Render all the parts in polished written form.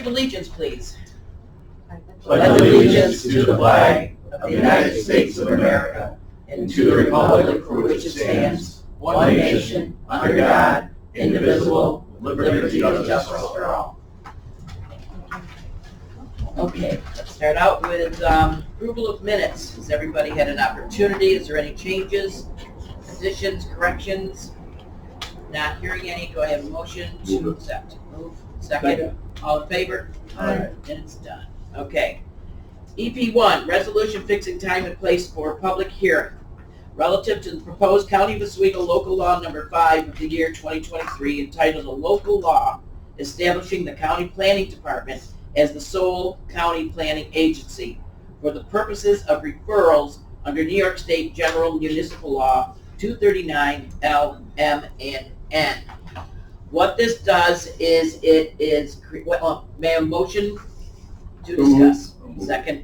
allegiance, please. Pledge allegiance to the flag of the United States of America and to the republic for which it stands, one nation, under God, indivisible, with liberty and justice for all. Okay, let's start out with approval of minutes. Has everybody had an opportunity? Is there any changes, additions, corrections? Not hearing any. Do I have a motion to accept? Move. Second. All in favor? Aye. And it's done. Okay. EP1, resolution fixing time and place for public hearing relative to the proposed County of Oswego local law number 5 of the year 2023 entitled a local law establishing the county planning department as the sole county planning agency for the purposes of referrals under New York State General Municipal Law 239 LMNN. What this does is may I have a motion to discuss? Second.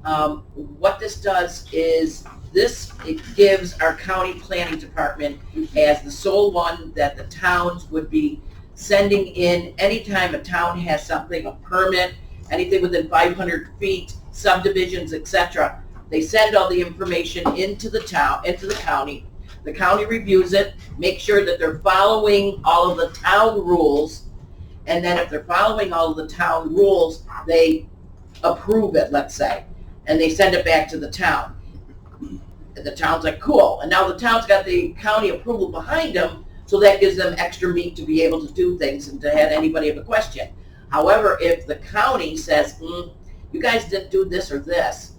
What this does is it gives our county planning department as the sole one that the towns would be sending in anytime a town has something, a permit, anything within 500 feet, subdivisions, etc. They send all the information into the county. The county reviews it, make sure that they're following all of the town rules, and then if they're following all of the town rules, they approve it, let's say, and they send it back to the town. And the town's like, cool. And now the town's got the county approval behind them, so that gives them extra meat to be able to do things and to have anybody have a question. However, if the county says, you guys didn't do this or this,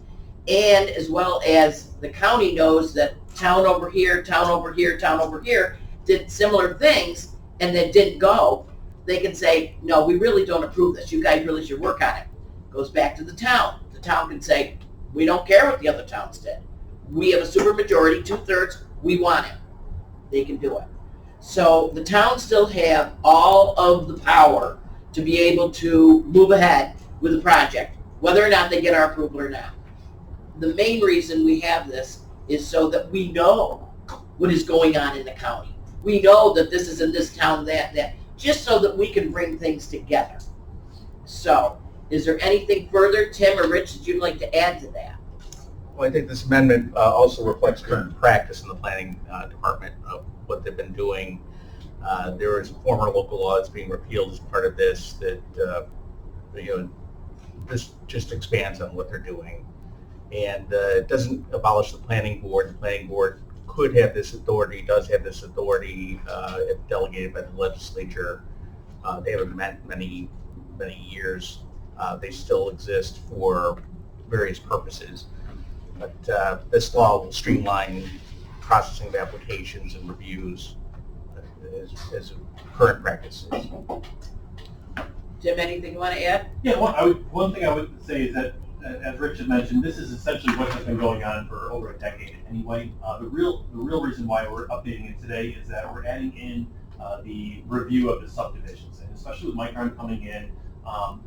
and as well as the county knows that town over here, town over here, town over here did similar things and then didn't go, they can say, no, we really don't approve this. You guys really should work on it. Goes back to the town. The town can say, we don't care what the other towns did. We have a super majority, 2/3, we want it. They can do it. So the towns still have all of the power to be able to move ahead with the project, whether or not they get our approval or not. The main reason we have this is so that we know what is going on in the county. We know that this is in this town, that, just so that we can bring things together. So, is there anything further, Tim or Rich, that you'd like to add to that? Well, I think this amendment also reflects current practice in the planning department of what they've been doing. There is a former local law that's being repealed as part of this that, this just expands on what they're doing. And it doesn't abolish the planning board. The planning board could have this authority, does have this authority if delegated by the legislature. They haven't met many years. They still exist for various purposes. But this law will streamline processing of applications and reviews as current practices. Tim, anything you want to add? Yeah, one thing I would say is that, as Rich had mentioned, this is essentially what has been going on for over a decade anyway. The real reason why we're updating it today is that we're adding in the review of the subdivisions, and especially with Micron coming in,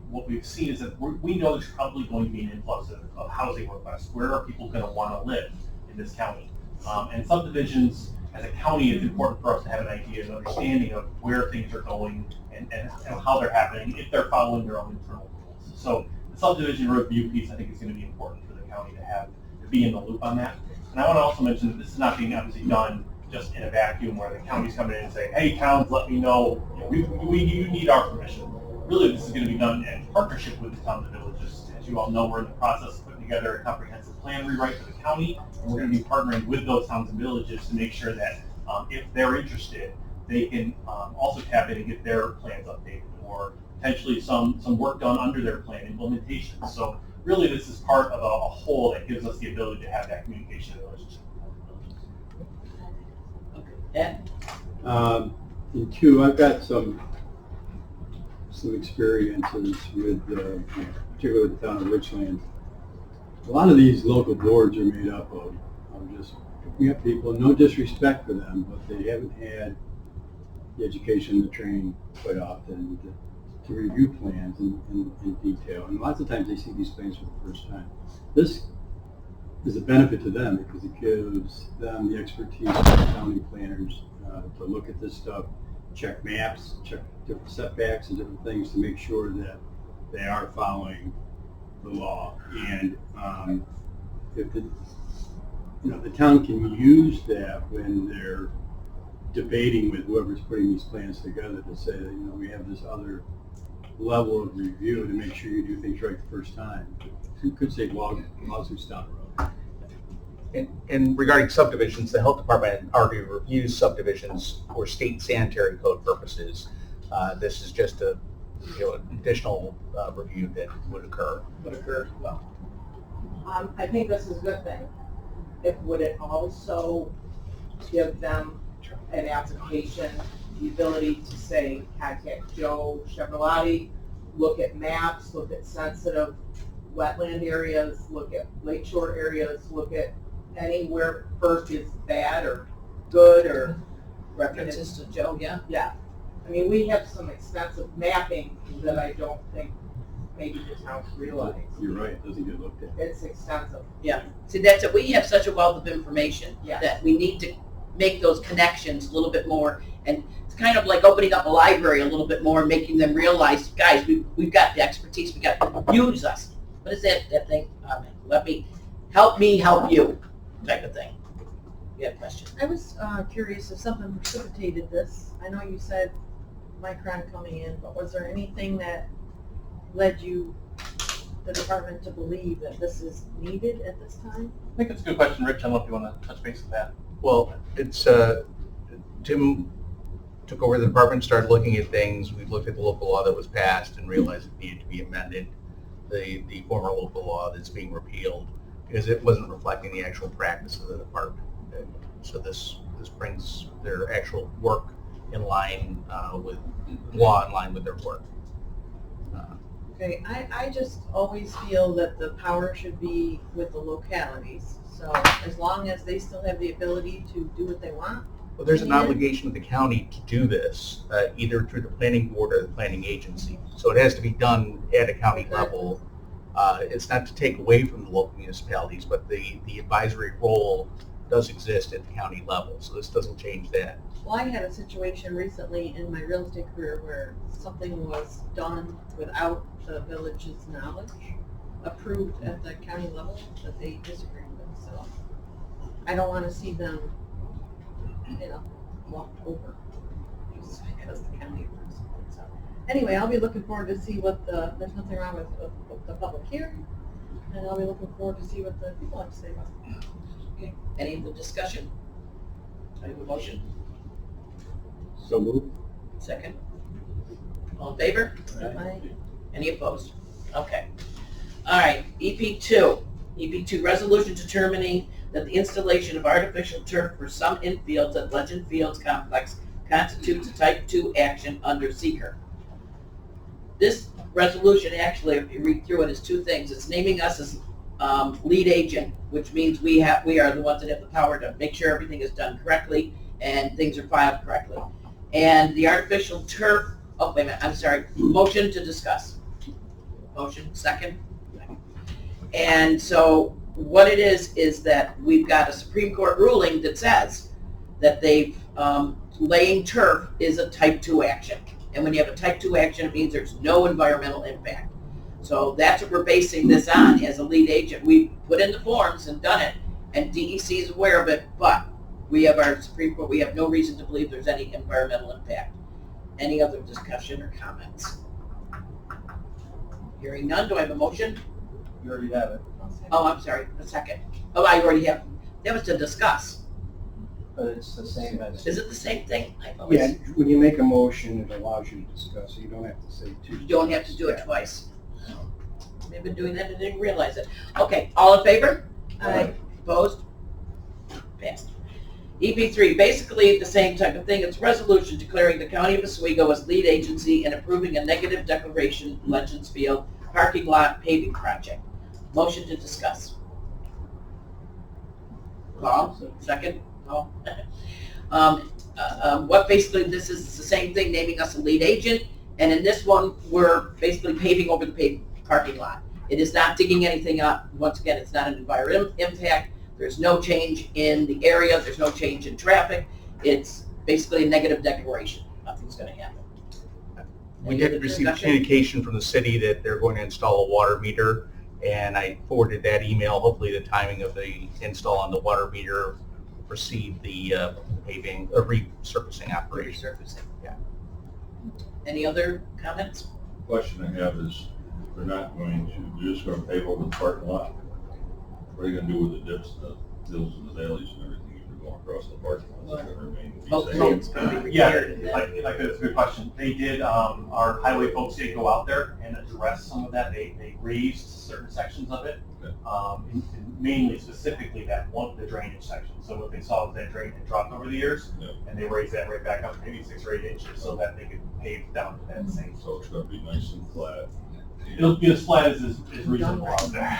what we've seen is that we know there's probably going to be an influx of housing requests. Where are people going to want to live in this county? And subdivisions, as a county, it's important for us to have an idea and understanding of where things are going and how they're happening, if they're following their own internal rules. So the subdivision review piece, I think, is going to be important for the county to be in the loop on that. And I want to also mention that this is not being obviously done just in a vacuum where the county's coming in and saying, hey, towns, let me know, you need our permission. Really, this is going to be done in partnership with the towns and villages. As you all know, we're in the process of putting together a comprehensive plan rewrite for the county, and we're going to be partnering with those towns and villages to make sure that if they're interested, they can also tap in and get their plans updated, or potentially some work done under their plan implementation. So really, this is part of a whole that gives us the ability to have that communication relationship with the villages. Okay. And two, I've got some experiences with, particularly with the town of Richland. A lot of these local boards are made up of just picking up people, no disrespect for them, but they haven't had the education, the training quite often to review plans in detail. And lots of times they see these plans for the first time. This is a benefit to them because it gives them the expertise of the county planners to look at this stuff, check maps, check different setbacks and different things to make sure that they are following the law. And if the town can use that when they're debating with whoever's putting these plans together to say that, we have this other level of review to make sure you do things right the first time. You could save lawsuits down the road. And regarding subdivisions, the health department already reviews subdivisions for state sanitary code purposes. This is just an additional review that would occur. Well, I think this is a good thing. Would it also give them an application, the ability to say, contact Joe Chevroletti, look at maps, look at sensitive wetland areas, look at lakeshore areas, look at anywhere first is bad or good or references to Joe, yeah? Yeah. I mean, we have some extensive mapping that I don't think maybe the towns realize. You're right, it doesn't get looked at. It's extensive. Yeah. See, that's it. We have such a wealth of information Yes. that we need to make those connections a little bit more. And it's kind of like opening up a library a little bit more and making them realize, guys, we've got the expertise. We got to use us. What is that thing? Help me help you type of thing. You have a question? I was curious if something precipitated this. I know you said Micron coming in, but was there anything that led you, the department, to believe that this is needed at this time? I think that's a good question, Rich. I don't know if you want to touch base with that. Well, it's, Tim took over the department, started looking at things. We looked at the local law that was passed and realized it needed to be amended, the former local law that's being repealed, because it wasn't reflecting the actual practice of the department. And so this brings their actual work in line with law, in line with their work. Okay, I just always feel that the power should be with the localities. So as long as they still have the ability to do what they want. Well, there's an Yeah. obligation of the county to do this, either through the planning board or the planning agency. So it has to be done at a county Okay. level. It's not to take away from the local municipalities, but the advisory role does exist at the county level. So this doesn't change that. Well, I had a situation recently in my real estate career where something was done without the village's knowledge, approved at the county level, that they disagreed with. So I don't want to see them, walked over just because the county approves it. So anyway, I'll be looking forward to see what there's nothing wrong with the public hearing, and I'll be looking forward to see what the people have to say about it. Okay. Any of the discussion? I have a motion. So moved. Second. All in favor? I- Any opposed? Okay. All right, EP2. EP2, resolution determining that the installation of artificial turf for some infields at Legend Fields Complex constitutes a type 2 action under seeker. This resolution, actually, if you read through it, is two things. It's naming us as lead agent, which means we are the ones that have the power to make sure everything is done correctly and things are filed correctly. And the artificial turf, oh, wait a minute, I'm sorry, motion to discuss. Motion, second. And so what it is that we've got a Supreme Court ruling that says that laying turf is a type 2 action. And when you have a type 2 action, it means there's no environmental impact. So that's what we're basing this on as a lead agent. We put in the forms and done it, and DEC is aware of it, but we have our Supreme Court, we have no reason to believe there's any environmental impact. Any other discussion or comments? Hearing none, do I have a motion? You already have it. I'll say- Oh, I'm sorry, a second. Oh, I already have, that was to discuss. But it's the same as. Is it the same thing? I've always- Yeah, when you make a motion, it allows you to discuss, you don't have to say two. You don't have to do it twice. They've been doing that and didn't realize it. Okay, all in favor? Aye. Opposed? Passed. EP3, basically the same type of thing. It's a resolution declaring the County of Oswego as lead agency and approving a negative declaration Legends Field parking lot paving project. Motion to discuss. Paul, second? Paul? What basically, this is the same thing, naming us a lead agent, and in this one, we're basically paving over the parking lot. It is not digging anything up. Once again, it's not an environmental impact. There's no change in the area. There's no change in traffic. It's basically a negative declaration. Nothing's going to happen. We Any other did receive discussion? communication from the city that they're going to install a water meter, and I forwarded that email. Hopefully the timing of the install on the water meter precede the paving, resurfacing operation. Resurfacing. Yeah. Any other comments? Question I have is, they're not going to, they're just gonna pave over the parking lot. What are you gonna do with the dips, the hills and the valleys and everything if you're going across the parking lot? Is it gonna remain the Hopefully same? it's going to be Yeah, repaired. and if then- I could, it's a good question. They did, our highway folks did go out there and address some of that. They raised certain sections of it. Okay. And mainly specifically that one, the drainage section. So what they saw was that drain had dropped over the years, Yeah. and they raised that right back up maybe 6 or 8 inches so that they could pave down to that same. So it's gonna be nice and flat. It'll be as flat as is reasonable out there.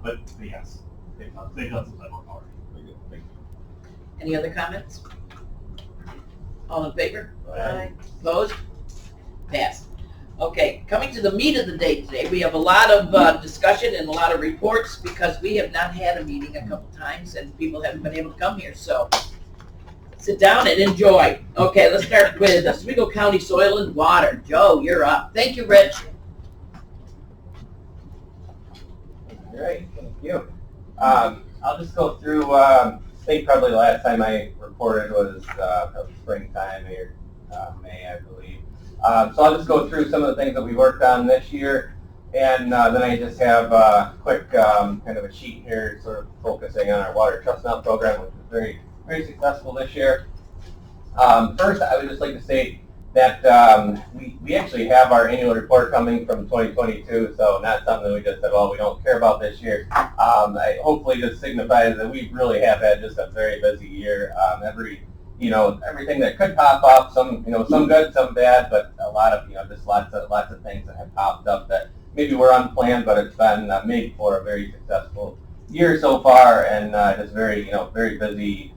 But yes, they've done some type of work. Very good. Thank you. Any other comments? All in favor? Aye. Opposed? Passed. Okay, coming to the meat of the day today, we have a lot of discussion and a lot of reports because we have not had a meeting a couple times and people haven't been able to come here, so sit down and enjoy. Okay, let's start with Oswego County Soil and Water. Joe, you're up. Thank you, Rich. All right, thank you. I'll just go through, I think probably the last time I reported was springtime or May, I believe. So I'll just go through some of the things that we worked on this year, and then I just have a quick kind of a sheet here sort of focusing on our water trust now program, which was very, very successful this year. First, I would just like to say that we actually have our annual report coming from 2022, so not something we just said, well, we don't care about this year. Hopefully this signifies that we really have had just a very busy year. Everything that could pop up, some good, some bad, but a lot of, just lots of things that have popped up that maybe were unplanned, but it's been made for a very successful year so far, and just very, very busy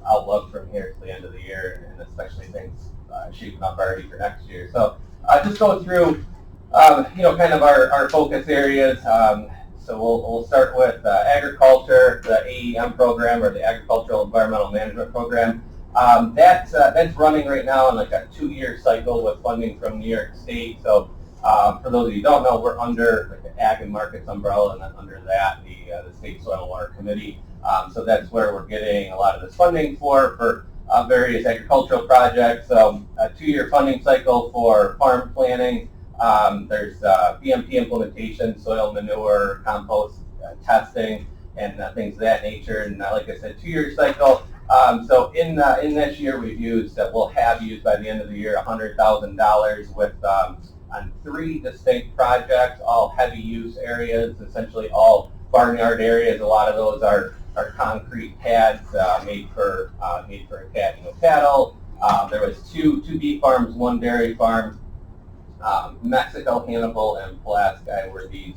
outlook from here to the end of the year, and especially things shaping up already for next year. So just go through, kind of our focus areas. So we'll start with agriculture, the AEM program, or the Agricultural Environmental Management Program. That's running right now in like a 2-year cycle with funding from New York State. So for those of you who don't know, we're under like the Ag and Markets umbrella, and then under that the State Soil and Water Committee. So that's where we're getting a lot of this funding for various agricultural projects. So a 2-year funding cycle for farm planning. There's BMP implementation, soil manure, compost testing, and things of that nature. And like I said, 2-year cycle. So in this year, we'll have used by the end of the year $100,000 with on 3 distinct projects, all heavy use areas, essentially all barnyard areas. A lot of those are concrete pads made for cattle. There was two beef farms, 1 dairy farm. Mexico, Hannibal, and Pulaski were these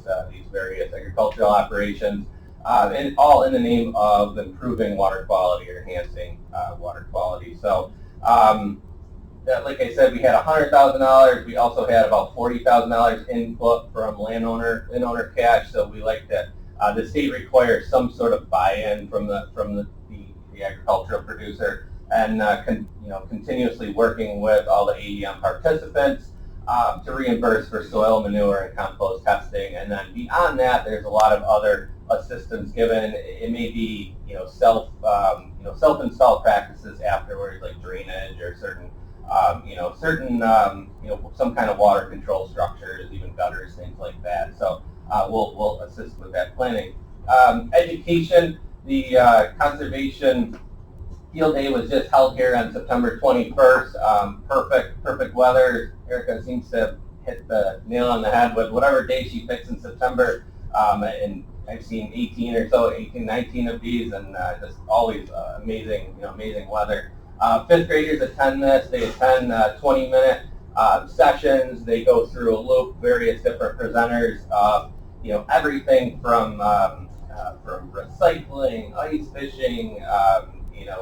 various agricultural operations, and all in the name of improving water quality or enhancing water quality. So, like I said, we had $100,000. We also had about $40,000 input from landowner cash. So we like that the state requires some sort of buy-in from the agricultural producer, and continuously working with all the AEM participants to reimburse for soil manure and compost testing. And then beyond that, there's a lot of other assistance given. It may be self-installed practices afterwards, like drainage or certain some kind of water control structures, even gutters, things like that. So we'll assist with that planning. Education, the conservation field day was just held here on September 21st. Perfect weather. Erica seems to have hit the nail on the head with whatever day she picks in September. And I've seen 19 of these, and just always amazing weather. 5th graders attend this. They attend 20-minute sessions. They go through a loop, various different presenters, everything from recycling, ice fishing,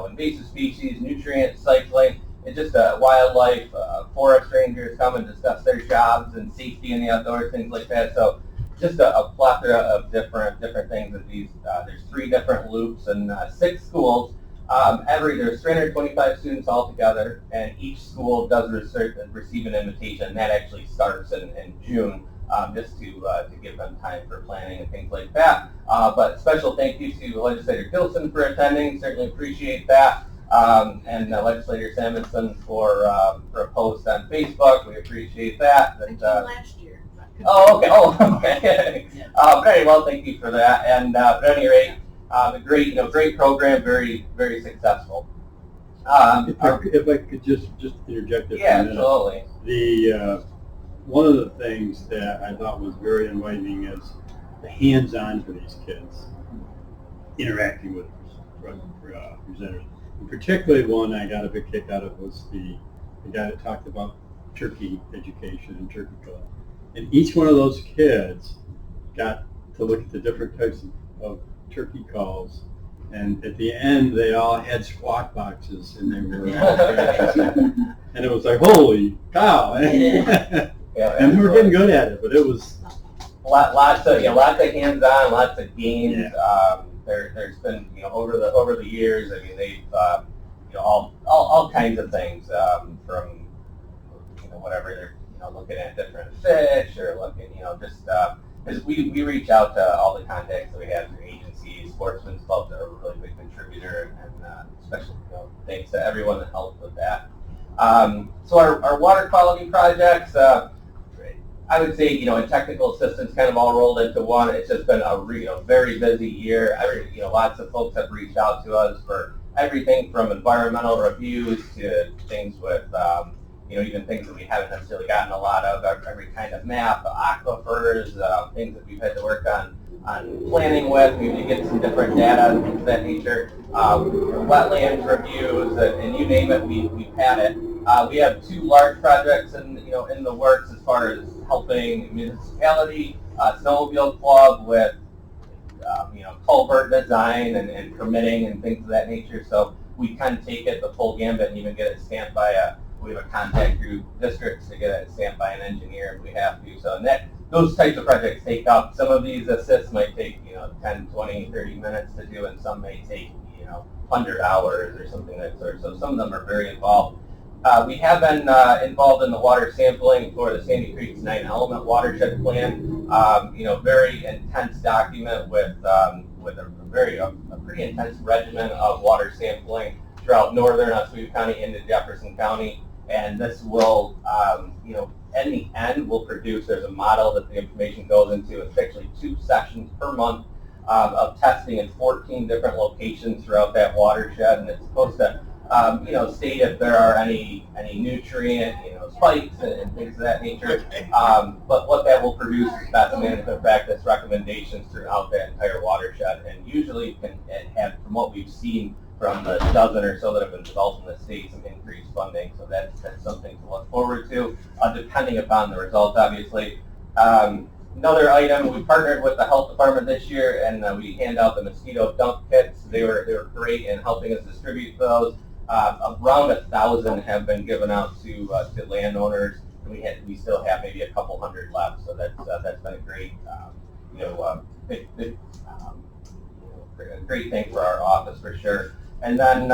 invasive species, nutrient cycling, and just wildlife, forest rangers come and discuss their jobs and safety in the outdoors, things like that. So just a plethora of different things. That there's 3 different loops and 6 schools. There's 325 students altogether, and each school does receive an invitation. That actually starts in June, just to give them time for planning and things like that. But special thank you to Legislator Gilson for attending. Certainly appreciate that. And Legislator Samuelson for a post on Facebook. We appreciate that. I came last year. Oh, okay. Oh, okay. Very well. Thank you for that. And at any rate, a great program. Very, very successful. If I could just interject there for Yeah, a minute. absolutely. One of the things that I thought was very inviting is the hands-on for these kids, interacting with presenters. And particularly one I got a big kick out of was the guy that talked about turkey education and turkey club. And each one of those kids got to look at the different types of turkey calls. And at the end, they all had squawk boxes, and they were all and it was like, holy cow! Yeah, And we were getting good at it, but it was lots of hands-on, lots of games. Yeah. There's been over the years. I mean, they've all kinds of things from whatever they're looking at different fish or looking just because we reach out to all the contacts that we have through agencies, sportsmen's clubs are a really big contributor, and especially thanks to everyone that helped with that. So our water quality projects. I would say, in technical assistance kind of all rolled into one. It's just been a very busy year. Lots of folks have reached out to us for everything from environmental reviews to things with, even things that we haven't necessarily gotten a lot of, every kind of map, aquifers, things that we've had to work on planning with. We need to get some different data and things of that nature. Wetlands reviews, and you name it, we've had it. We have 2 large projects in the works as far as helping municipality, snowmobile club with culvert design and permitting and things of that nature. So we kind of take it the full gambit and even get it stamped by we have a contact through districts to get it stamped by an engineer if we have to. So those types of projects take up. Some of these assists might take 10, 20, 30 minutes to do, and some may take 100 hours or something like that sort. So some of them are very involved. We have been involved in the water sampling for the Sandy Creek's 9-element watershed plan. Very intense document with a pretty intense regimen of water sampling throughout northern Oswego County into Jefferson County. And this will, in the end, will produce. There's a model that the information goes into. It's actually 2 sessions per month of testing in 14 different locations throughout that watershed, and it's supposed to state if there are any nutrient, spikes and things of that nature. But what that will produce is best management practice recommendations throughout that entire watershed. And usually can have, from what we've seen from the dozen or so that have been developed in the state, some increased funding. So that's something to look forward to, depending upon the results, obviously. Another item, we partnered with the health department this year, and we hand out the mosquito dump kits. They were great in helping us distribute those. Around 1,000 have been given out to landowners, and we still have maybe a couple hundred left. So that's been a great great thing for our office for sure. And then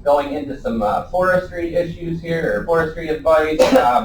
going into some forestry issues here, or forestry advice,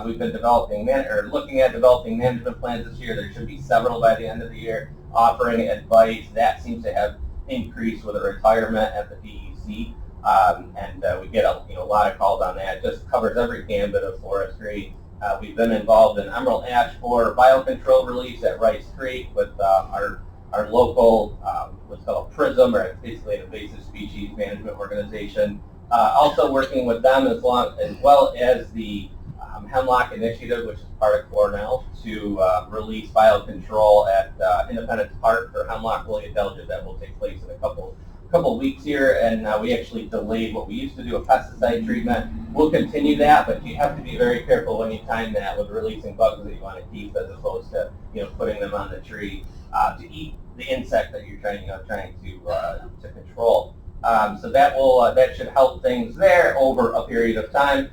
we've been looking at developing management plans this year. There should be several by the end of the year offering advice. That seems to have increased with a retirement at the DEC. And we get a lot of calls on that. It just covers every gambit of forestry. We've been involved in emerald ash borer biocontrol release at Rice Creek with our local what's called PRISM, or basically an invasive species management organization. Also working with them as well as the Hemlock Initiative, which is part of Cornell, to release biocontrol at Independence Park for hemlock woolly adelgid. That will take place in a couple weeks here, and we actually delayed what we used to do, a pesticide treatment. We'll continue that, but you have to be very careful when you time that with releasing bugs that you want to keep, as opposed to putting them on the tree to eat the insect that you're trying to control. So that should help things there over a period of time.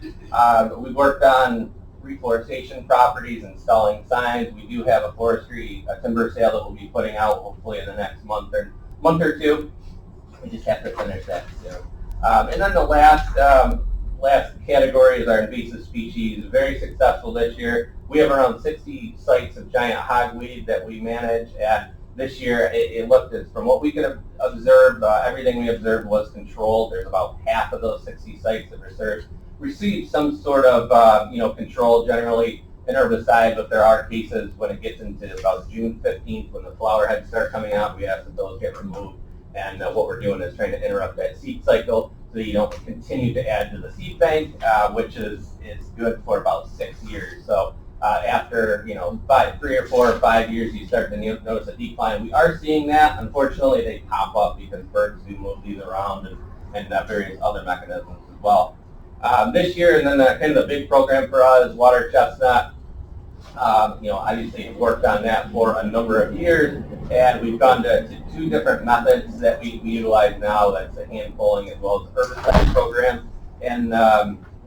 We worked on reforestation properties, installing signs. We do have a timber sale that we'll be putting out hopefully in the next month or two. We just have to finish that soon. And then the last category is our invasive species. Very successful this year. We have around 60 sites of giant hogweed that we manage, and this year it looked as, from what we could observe, everything we observed was controlled. There's about half of those 60 sites that received some sort of control, generally an herbicide, but there are cases when it gets into about June 15th when the flower heads start coming out, we ask that those get removed. And what we're doing is trying to interrupt that seed cycle so you don't continue to add to the seed bank, which is good for about 6 years. So after 3 or 4 or 5 years, you start to notice a decline. We are seeing that. Unfortunately, they pop up because birds do move these around and various other mechanisms as well. This year, and then kind of the big program for us, water chestnut. Obviously worked on that for a number of years, and we've gone to 2 different methods that we utilize now. That's the hand pulling as well as the herbicide program. And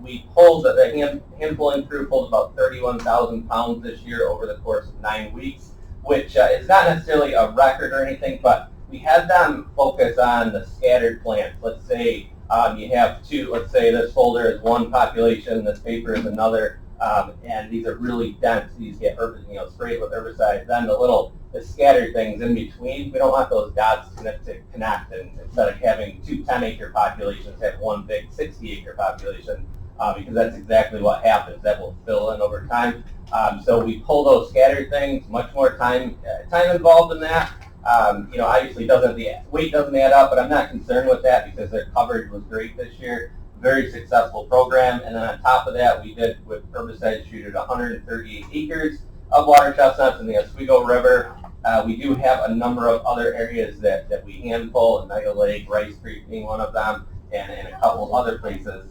we pulled, the hand pulling crew pulled about 31,000 pounds this year over the course of 9 weeks, which is not necessarily a record or anything, but we had them focus on the scattered plants. Let's say you have 2, let's say this folder is one population, this paper is another, and these are really dense. These get sprayed with herbicide. Then the scattered things in between, we don't want those dots to connect. And instead of having 2 10-acre populations, have one big 60-acre population, because that's exactly what happens. That will fill in over time. So we pull those scattered things. Much more time involved in that. Obviously the weight doesn't add up, but I'm not concerned with that because their coverage was great this year. Very successful program. And then on top of that, we did with herbicides treated 138 acres of water chestnuts in the Oswego River. We do have a number of other areas that we hand pull, Oneida Lake, Rice Creek being one of them, and a couple of other places.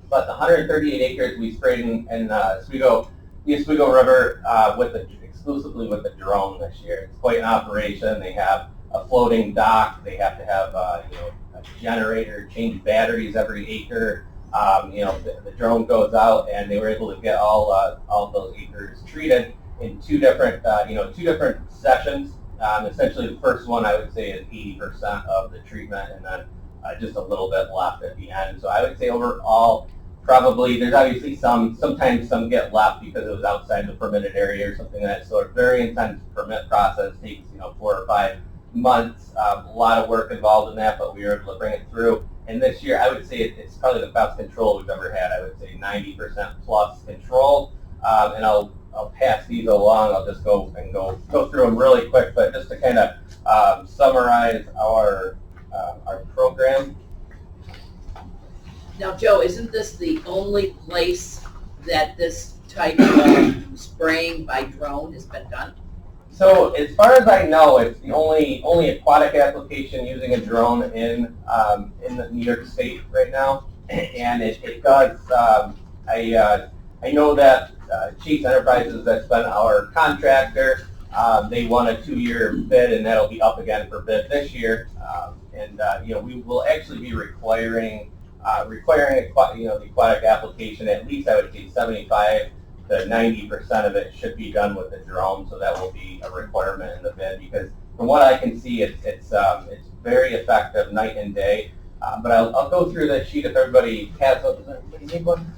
But the 138 acres we sprayed in the Oswego River exclusively with the drone this year. It's quite an operation. They have a floating dock. They have to have a generator, change batteries every acre. The drone goes out, and they were able to get all those acres treated in 2 different sessions. Essentially, the first one I would say is 80% of the treatment, and then just a little bit left at the end. So I would say overall, probably there's obviously sometimes some get left because it was outside the permitted area or something like that. So a very intense permit process takes 4 or 5 months. A lot of work involved in that, but we were able to bring it through. And this year, I would say it's probably the best control we've ever had. I would say 90% plus control. And I'll pass these along. I'll just go through them really quick, but just to kind of summarize our program. Now, Joe, isn't this the only place that this type of spraying by drone has been done? So as far as I know, it's the only aquatic application using a drone in the New York State right now, and it does. I know that Chase Enterprises, that's been our contractor. They won a 2-year bid, and that'll be up again for bid this year. We will actually be requiring the aquatic application. At least I would say 75 to 90% of it should be done with the drone, so that will be a requirement in the bid, because from what I can see, it's very effective night and day. But I'll go through that sheet if everybody has one. Does everybody need one?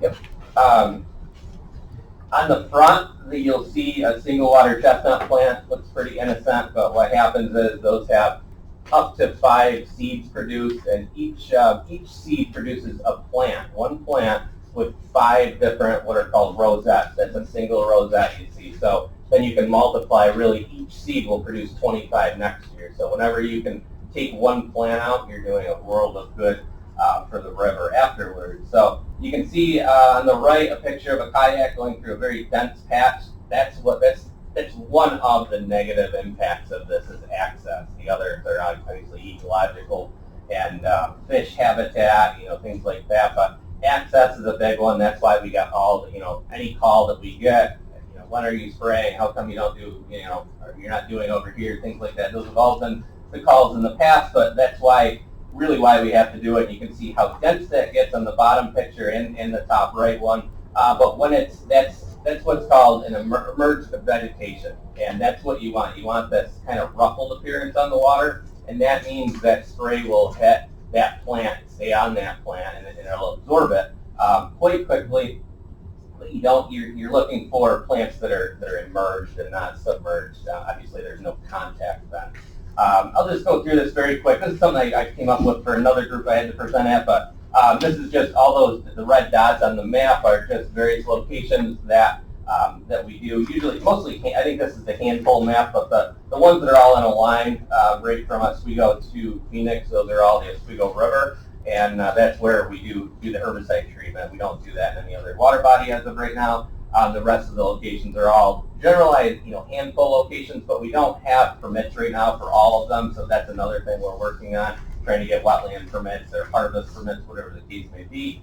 Yep. On the front, you'll see a single water chestnut plant. Looks pretty innocent, but what happens is those have up to 5 seeds produced, and each seed produces one plant with 5 different what are called rosettes. That's a single rosette you see. So then you can multiply. Really, each seed will produce 25 next year. So whenever you can take one plant out, you're doing a world of good for the river afterwards. So you can see on the right a picture of a kayak going through a very dense patch. That's one of the negative impacts of this is access. The others are obviously ecological and fish habitat, things like that. But access is a big one. That's why we got all any call that we get. When are you spraying? How come you don't do or you're not doing over here? Things like that. Those have all been the calls in the past, but that's really why we have to do it. You can see how dense that gets on the bottom picture and in the top right one. But when that's that's what's called an emerged vegetation, and that's what you want. You want this kind of ruffled appearance on the water, and that means that spray will hit that plant, stay on that plant, and it'll absorb it quite quickly. But you're looking for plants that are immersed and not submerged. Obviously, there's no contact then. I'll just go through this very quick. This is something I came up with for another group I had to present at, but this is just all the red dots on the map are just various locations that we do. Usually, mostly, I think this is the handful map, but the ones that are all in a line right from Oswego to Phoenix, those are all the Oswego River. And that's where we do the herbicide treatment. We don't do that in any other water body as of right now. The rest of the locations are all generalized, handful locations, but we don't have permits right now for all of them. So that's another thing we're working on, trying to get wetland permits or harvest permits, whatever the case may be.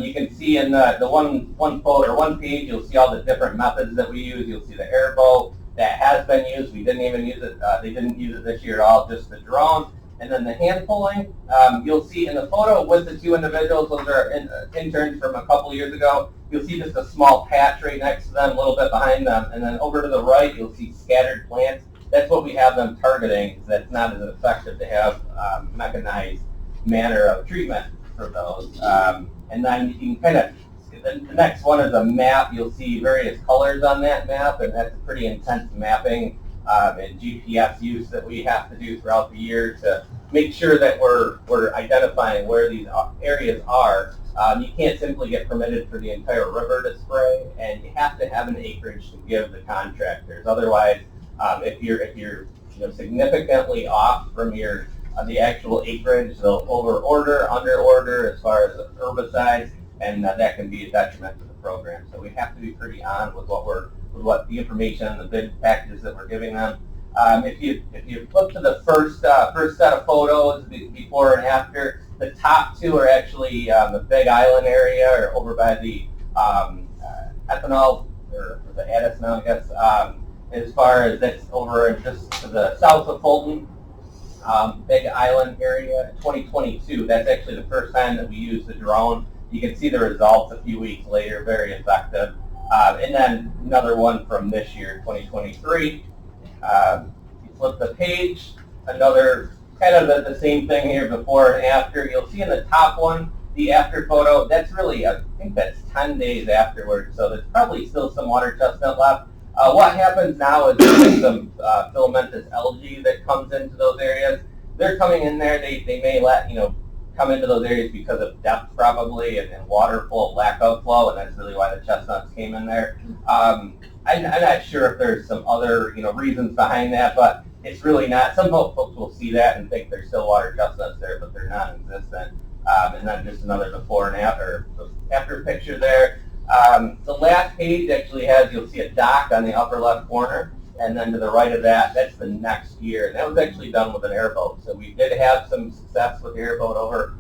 You can see in the one photo or one page, you'll see all the different methods that we use. You'll see the air bow that has been used. We didn't even use it. They didn't use it this year at all. Just the drone. And then the hand pulling, you'll see in the photo with the two individuals, those are interns from a couple years ago. You'll see just a small patch right next to them, a little bit behind them. And then over to the right, you'll see scattered plants. That's what we have them targeting, because that's not as effective to have mechanized manner of treatment for those. And then you can kind of, the next one is a map. You'll see various colors on that map, and that's a pretty intense mapping and GPS use that we have to do throughout the year to make sure that we're identifying where these areas are. You can't simply get permitted for the entire river to spray, and you have to have an acreage to give the contractors. Otherwise, if you're significantly off from the actual acreage, they'll over order, under order as far as the herbicides, and that can be a detriment to the program. So we have to be pretty on with what the information and the bid packages that we're giving them. If you flip to the first set of photos, before and after, the top two are actually the Big Island area, or over by the ethanol, or the Addis now, I guess, as far as that's over just to the south of Fulton. Big Island area, 2022. That's actually the first time that we used the drone. You can see the results a few weeks later, very effective. And then another one from this year, 2023. You flip the page, another kind of the same thing here, before and after. You'll see in the top one, the after photo, that's really, I think that's 10 days afterwards, so there's probably still some water chestnut left. What happens now is there's some filamentous algae that comes into those areas. They're coming in there, they may come into those areas because of depth probably, and water flow, lack of flow, and that's really why the chestnuts came in there. I'm not sure if there's some other reasons behind that, but it's really not. Some folks will see that and think there's still water chestnuts there, but they're non-existent. And then just another before and after picture there. The last page actually has, you'll see a dock on the upper left corner, and then to the right of that, that's the next year. And that was actually done with an airboat. So we did have some success with the airboat over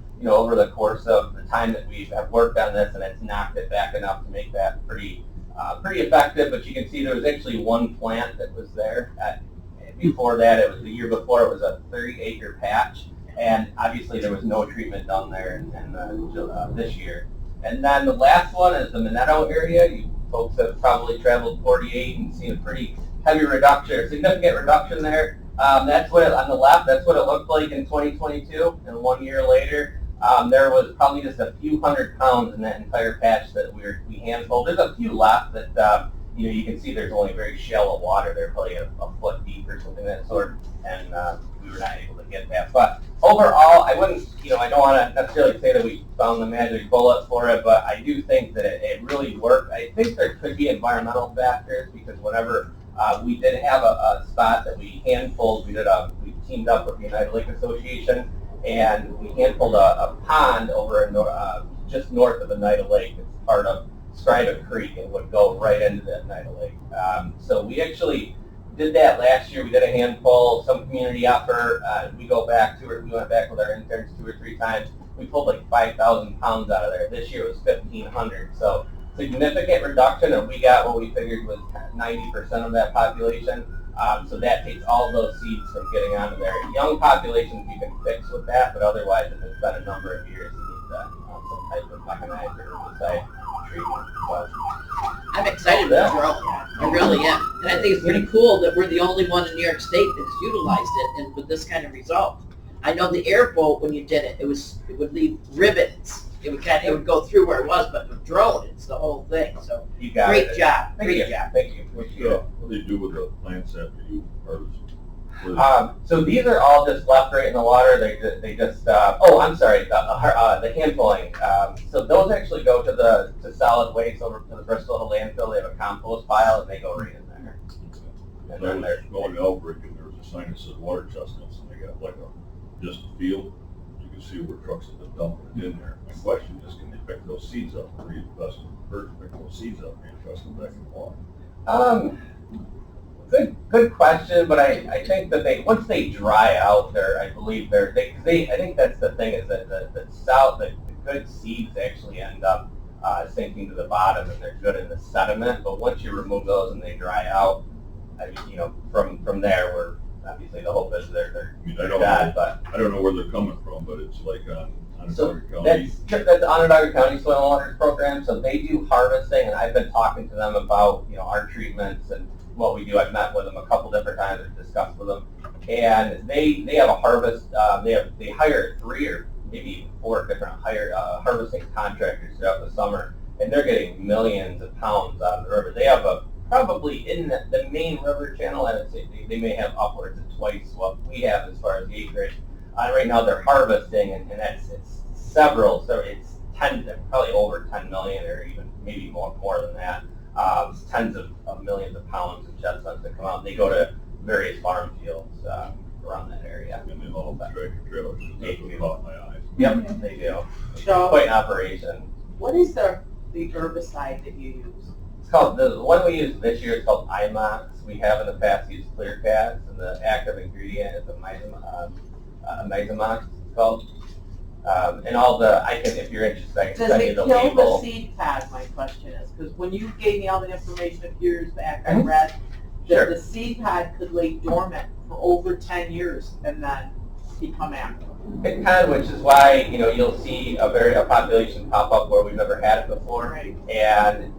the course of the time that we have worked on this, and it's knocked it back enough to make that pretty effective. But you can see there was actually one plant that was there. Before that, it was the year before, it was a 30-acre patch, and obviously there was no treatment done there in this year. And then the last one is the Minetto area. You folks have probably traveled 48 and seen a pretty heavy reduction, or significant reduction there. That's what on the left, that's what it looked like in 2022, and 1 year later, there was probably just a few hundred pounds in that entire patch that we hand-pulled. There's a few left that you can see there's only very shallow water there, probably a foot deep or something of that sort, and we were not able to get that. But overall, I wouldn't, I don't want to necessarily say that we found the magic bullet for it, but I do think that it really worked. I think there could be environmental factors, because whenever we did have a spot that we hand-pulled, we teamed up with the United Lake Association, and we hand-pulled a pond over just north of Oneida Lake. It's part of Scriba Creek, and would go right into that Oneida Lake. So we actually did that last year. We did a handful, some community effort. We went back with our interns 2 or 3 times. We pulled like 5,000 pounds out of there. This year it was 1,500. So significant reduction, and we got what we figured was 90% of that population. So that takes all of those seeds from getting onto there. Young populations we can fix with that, but otherwise, if it's been a number of years, you need some type of mechanized herbicide treatment. So I'm excited excited with the drone. I really am. And I think it's pretty cool that we're the only one in New York State that's utilized it and with this kind of result. I know the airboat, when you did it, it would leave rivets. It would go through where it was, but with drone, it's the whole thing. So You got great it. job, Thank great you. job. Thank you. What do you do with the plants after you harvest? So these are all just left right in the water. They just I'm sorry, the hand pulling. So those actually go to solid waste over to the Bristol landfill. They have a compost pile and they go right in there. And I then they're was going to Albrecht and there was a sign that said water chestnuts and they got like just a field. You can see where trucks have been dumping it in there. My question is, can they pick those seeds up or you invest in birds to pick those seeds up and trust them back in the water? Good question, but I think that once they dry out, I think that's the thing is that the good seeds actually end up sinking to the bottom and they're good in the sediment. But once you remove those and they dry out, from there, we're obviously the hope is they're dead. But I don't know where they're coming from, but it's like on so County. that's Onondaga County Soil and Water Program. So they do harvesting, and I've been talking to them about our treatments and what we do. I've met with them a couple different times and discussed with them, and they have a harvest. They hire 3 or maybe even 4 different harvesting contractors throughout the summer, and they're getting millions of pounds out of the river. They have probably in the main river channel, I would say they may have upwards of twice what we have as far as the acreage. Right now they're harvesting, and it's several, so it's probably over 10 million or even maybe more than that. Tens of millions of pounds of chestnuts that come out. They go to various farm fields around that area. And then all the tractor trailers. That's what caught my eyes. Yep, they do. So, Quite an operation. what is the herbicide that you use? It's called, the one we use this year is called IMOX. We have in the past used Clear Cats, and the active ingredient is a Mizomox, it's called. And if you're interested, I can Does send you it the kill label. the seed pad, my question is, because when you gave me all the information a few years back, I read Sure. that the seed pad could lay dormant for over 10 years and then become active. It can, which is why, you'll see a population pop up where we've never had it before. Right. And,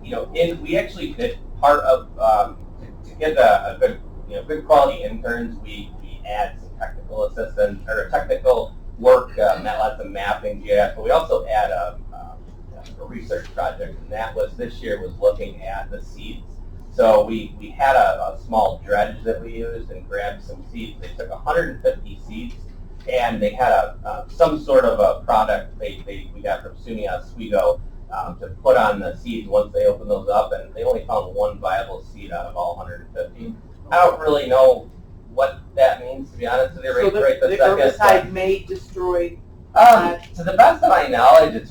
we actually did part of, to get a good, good quality interns, we add some technical assistance, or technical work that lets them mapping GIS, but we also add a research project, and that was, this year, was looking at the seeds. So we had a small dredge that we used and grabbed some seeds. They took 150 seeds, and they had some sort of a product we got from SUNY Oswego to put on the seeds once they opened those up, and they only found 1 viable seed out of all 150. I don't really know what that means, to be honest with you, So right the this second. herbicide may destroy. To the best of my knowledge, it's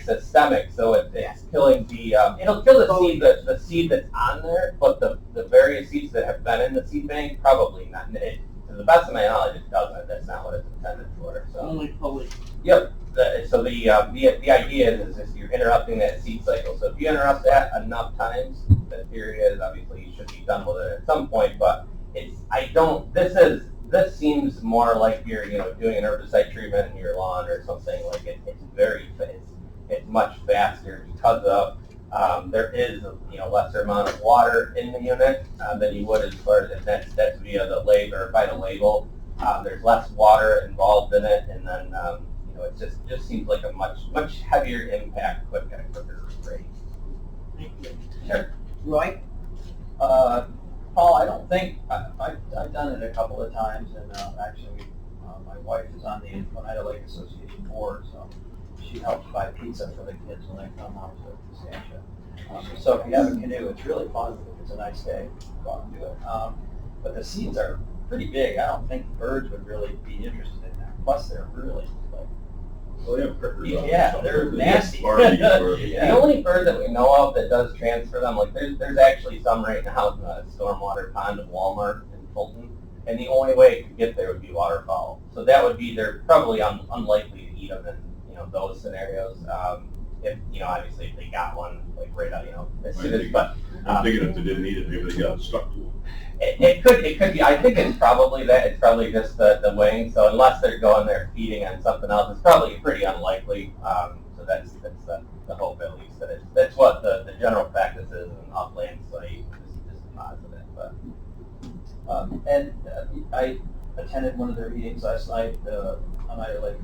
systemic, so it's killing the, it'll kill the seed that's on there, but the various seeds that have been in the seed bank, probably not. To the best of my knowledge, it doesn't. That's not what it's intended for. So. Only fully. Yep. So the idea is you're interrupting that seed cycle. So if you interrupt that enough times, the theory is obviously you should be done with it at some point, but this seems more like you're doing an herbicide treatment in your lawn or something. Like it's much faster because of there is lesser amount of water in the unit than you would as far as that's via the label or by the label. There's less water involved in it, and then it just seems like a much heavier impact at a quicker rate. Thank you. Sure. Roy? Paul, I don't think, I've done it a couple of times, and actually, my wife is on the Oneida Lake Association board, so she helps buy pizza for the kids when they come out to Stancha. So if you have a canoe, it's really fun if it's a nice day, go out and do it. But the seeds are pretty big. I don't think birds would really be interested in that. Plus, they're really like, Well, they have crickers on yeah, them, they're so nasty. Barney, The only bird that we know of that does transfer them, like there's actually some right now in the stormwater pond of Walmart in Fulton, and the only way it could get there would be waterfowl. So that would be, they're probably unlikely to eat them in those scenarios. If obviously if they got one like right out, as soon as, but I'm thinking if they didn't eat it, maybe they got stuck to them. It could be. I think it's probably that. It's probably just the wing. So unless they're going there feeding on something else, it's probably pretty unlikely. So that's the hope, at least. That's what the general practice is in off-land site. Just positive, but. I attended one of their meetings last night, the Oneida Lake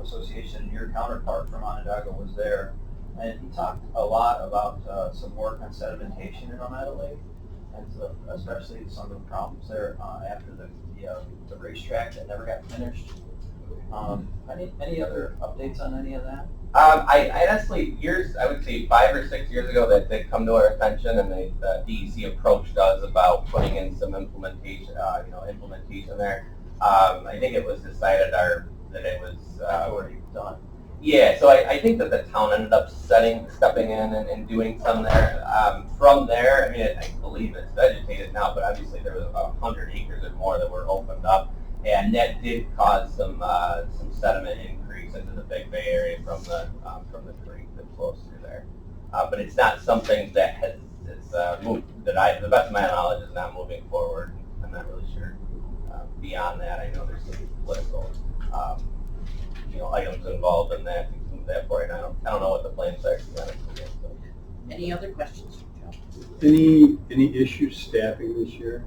Association. Your counterpart from Onondaga was there, and he talked a lot about some work on sedimentation in Oneida Lake, and so, especially some of the problems there after the racetrack that never got finished. Any other updates on any of that? I honestly, I would say 5 or 6 years ago, that did come to our attention, and the DEC approached us about putting in some implementation there. I think it was decided that it was Already done. Yeah, so I think that the town ended up stepping in and doing some there. From there, I mean, I believe it's vegetated now, but obviously there was about 100 acres or more that were opened up, and that did cause some sediment increase into the Big Bay area from the creek that flows through there. But it's not something that has moved. The best of my knowledge, is not moving forward. I'm not really sure. Beyond that, I know there's some political items involved in that to move that forward. I don't know what the plans are, to be honest with you. So. Any other questions from Joe? Any issues staffing this year?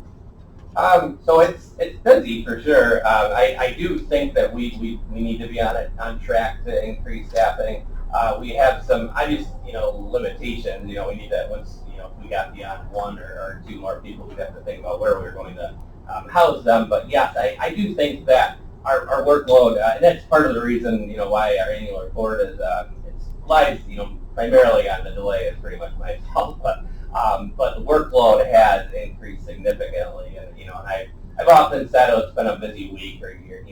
So it's busy for sure. I do think that we need to be on track to increase staffing. We have some obvious limitations. We need that once if we got beyond 1 or 2 more people, we'd have to think about where we're going to house them. But yes, I do think that our workload, and that's part of the reason why our annual report is it's lies primarily on the delay is pretty much my fault, but the workload has increased significantly, and I've often said, it's been a busy week or year,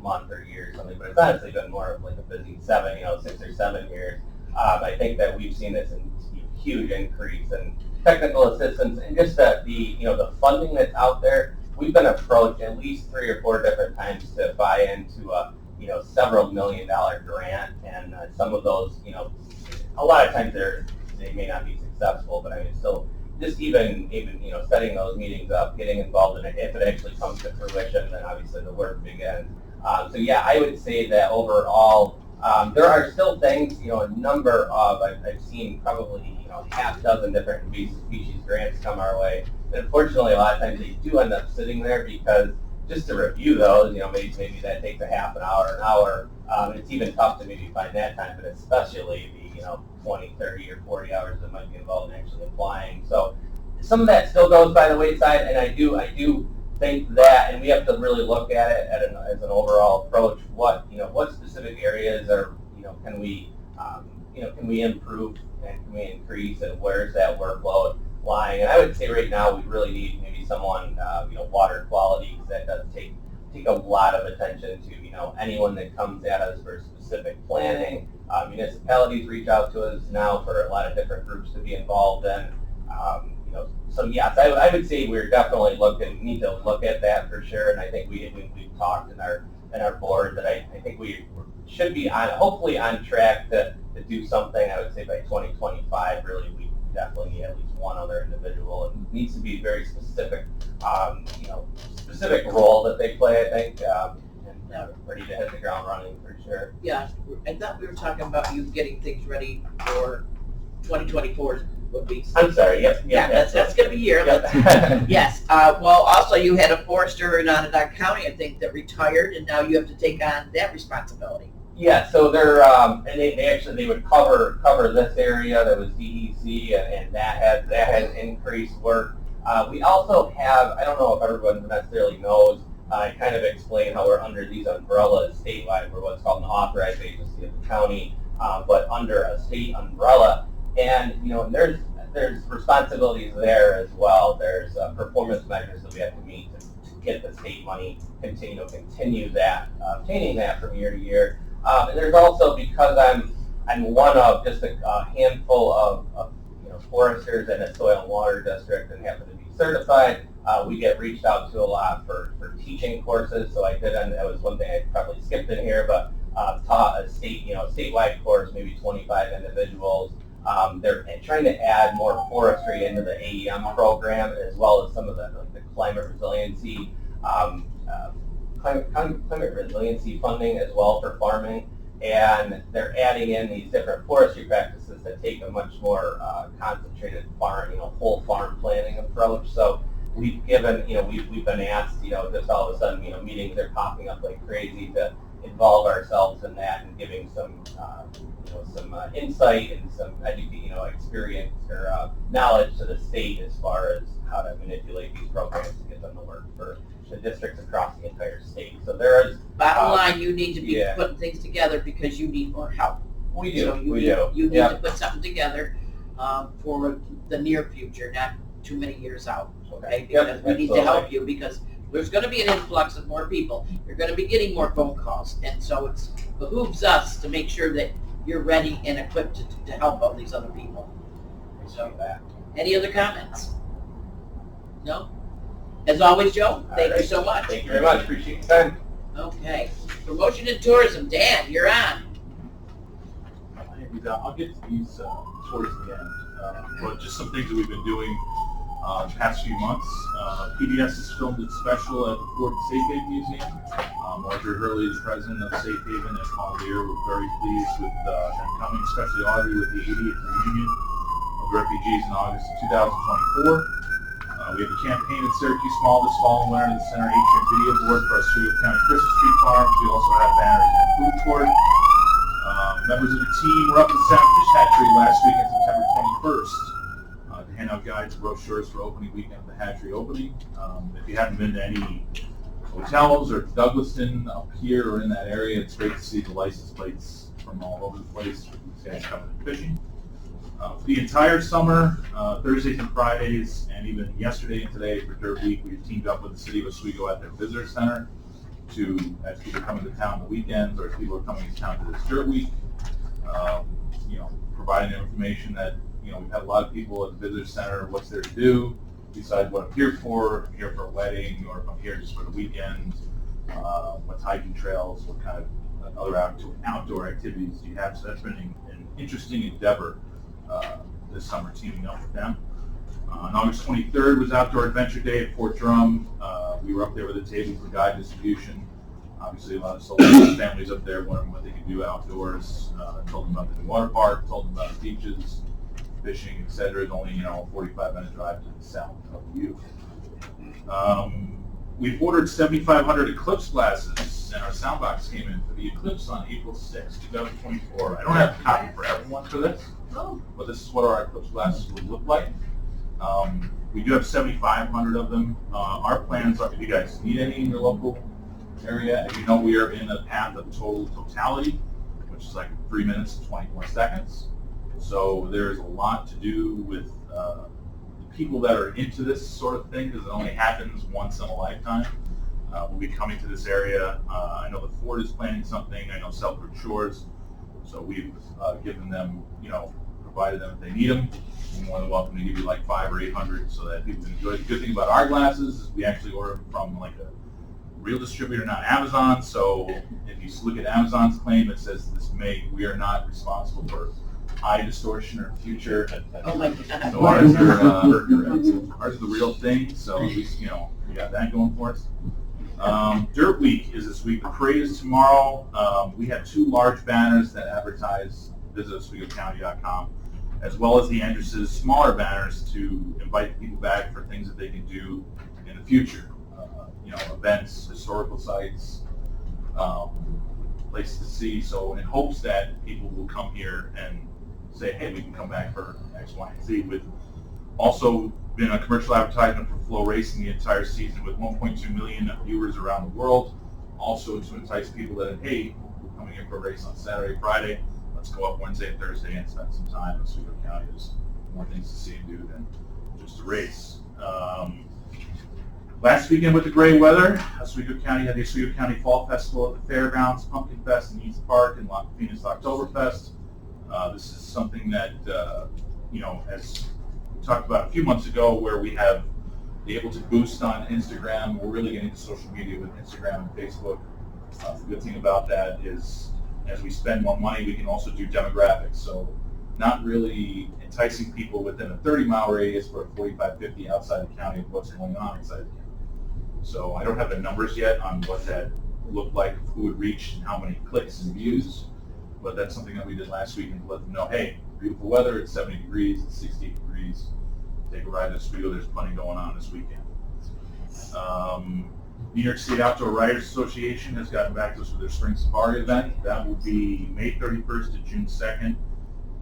month or year or something, but it's honestly been more of like a busy 6 or 7 years. I think that we've seen this huge increase in technical assistance, and just the funding that's out there. We've been approached at least 3 or 4 different times to buy into a several $1 million grant, and some of those a lot of times they may not be successful, but I mean still just even setting those meetings up, getting involved in it. If it actually comes to fruition, then obviously the work begins. So yeah, I would say that overall there are still things, a number of I've seen probably half dozen different species grants come our way. And unfortunately, a lot of times they do end up sitting there because just to review those, maybe that takes a half an hour. It's even tough to maybe find that time, but especially the 20, 30, or 40 hours that might be involved in actually applying. So some of that still goes by the wayside, and I do think that, and we have to really look at it as an overall approach. What specific areas can we improve and can we increase, and where's that workload lying? And I would say right now we really need maybe someone water quality, because that does take a lot of attention to anyone that comes at us for specific planning. Municipalities reach out to us now for a lot of different groups to be involved in. So yes, I would say we're definitely need to look at that for sure. And I think we've talked in our board that I think we should be hopefully on track to do something. I would say by 2025, really, we definitely need at least one other individual. It needs to be very specific, specific role that they play, I think, and ready to hit the ground running for sure. Yeah, I thought we were talking about you getting things ready for 2024 would be. I'm sorry, yes. Yeah, that's going to be here. Yep. Yes. Well, also you had a forester in Onondaga County, I think, that retired, and now you have to take on that responsibility. Yeah, so they're and they would cover this area. That was DEC, and that has increased work. We also have, I don't know if everyone necessarily knows, I kind of explain how we're under these umbrellas statewide. We're what's called an authorized agency of the county, but under a state umbrella. And there's responsibilities there as well. There's performance measures that we have to meet to get the state money, continue that, obtaining that from year to year. And there's also, because I'm one of just a handful of foresters in a soil and water district and happen to be certified, we get reached out to a lot for teaching courses. So I did, and that was one thing I probably skipped in here, but taught a statewide course, maybe 25 individuals, They're trying to add more forestry into the AEM program, as well as some of the climate resiliency, climate resiliency funding as well for farming. And they're adding in these different forestry practices that take a much more concentrated farm, whole farm planning approach. So we've given, we've been asked, just all of a sudden, meetings are popping up like crazy to involve ourselves in that and giving some, some insight and some experience or knowledge to the state as far as how to manipulate these programs to get them to work for the districts across the entire state. So there is. Bottom line, you need to be putting things together because you need more help. We do. So you need to put something together for the near future, not too many years out. Okay, because we need to help you because there's going to be an influx of more people. You're going to be getting more phone calls, and so it behooves us to make sure that you're ready and equipped to help all these other people. So, any other comments? No? As always, Joe, thank you so much. Thank you very much. Appreciate your time. Okay. Promotion and tourism. Dan, you're on. I'll get to these towards the end, but just some things that we've been doing the past few months. PBS has filmed its special at the Ford Safe Haven Museum. Audrey Hurley is president of Safe Haven and Paul Deere. We're very pleased with them coming, especially Audrey with the 80th reunion of refugees in August of 2024. We have a campaign at Syracuse Mall this fall and winter to the Center Atrium Video Board for our Oswego County Christmas tree farms. We also have banners and food court. Members of the team were up at the Sound Fish Hatchery last week on September 21st to hand out guides and brochures for opening weekend of the hatchery opening. If you haven't been to any hotels or Douglaston up here or in that area, it's great to see the license plates from all over the place for these guys coming and fishing. For the entire summer, Thursdays and Fridays, and even yesterday and today for Dirt Week, we've teamed up with the city of Oswego at their visitor center as people are coming to town on the weekends or as people are coming to town to this Dirt Week, providing information that, we've had a lot of people at the visitor center, what's there to do, besides what I'm here for. If I'm here for a wedding, or if I'm here just for the weekend, what's hiking trails, what kind of other outdoor activities do you have. So that's been an interesting endeavor this summer, teaming up with them. On August 23rd was Outdoor Adventure Day at Fort Drum. We were up there with a table for guide distribution. Obviously, a lot of solo families up there wondering what they could do outdoors. Told them about the new water park, told them about the beaches, fishing, etc. It's only, a 45-minute drive to the south of you. We've ordered 7,500 Eclipse glasses, and our sound box came in for the Eclipse on April 6, 2024. I don't have a copy for everyone for this, but this is what our Eclipse glasses would look like. We do have 7,500 of them. Our plans are, if you guys need any in your local area, as you know, we are in a path of totality, which is like 3 minutes and 24 seconds. So there's a lot to do with the people that are into this sort of thing, because it only happens once in a lifetime. We'll be coming to this area. I know the Ford is planning something. I know Selkirk Shores. So we've given them, provided them if they need them. We're more than welcome to give you like 500 or 800 so that people can enjoy. The good thing about our glasses is we actually order them from like a real distributor, not Amazon. So if you look at Amazon's claim, it says we are not responsible for eye distortion or future. Oh my God. So ours are the real thing. So at least, we got that going for us. Dirt Week is this week. The parade is tomorrow. We have 2 large banners that advertise visit OswegoCounty.com, as well as the Andrus's smaller banners to invite people back for things that they can do in the future. Events, historical sites, places to see. So in hopes that people will come here and say, hey, we can come back for X, Y, and Z. With also been a commercial advertisement for Flow Racing the entire season with 1.2 million viewers around the world. Also to entice people that, hey, we're coming here for a race on Saturday, Friday. Let's go up Wednesday and Thursday and spend some time in Oswego County. There's more things to see and do than just a race. Last weekend with the great weather, Oswego County had the Oswego County Fall Festival at the Fairgrounds, Pumpkin Fest in East Park, and Phoenix Oktoberfest. This is something that, as we talked about a few months ago, where we have been able to boost on Instagram. We're really getting into social media with Instagram and Facebook. The good thing about that is, as we spend more money, we can also do demographics. So not really enticing people within a 30-mile radius for a 45, 50 outside the county of what's going on inside the county. So I don't have the numbers yet on what that looked like, who would reach and how many clicks and views, but that's something that we did last week and let them know, hey, beautiful weather, it's 70 degrees, it's 68 degrees, take a ride to Oswego, there's plenty going on this weekend. New York State Outdoor Writers Association has gotten back to us with their spring safari event. That will be May 31st to June 2nd,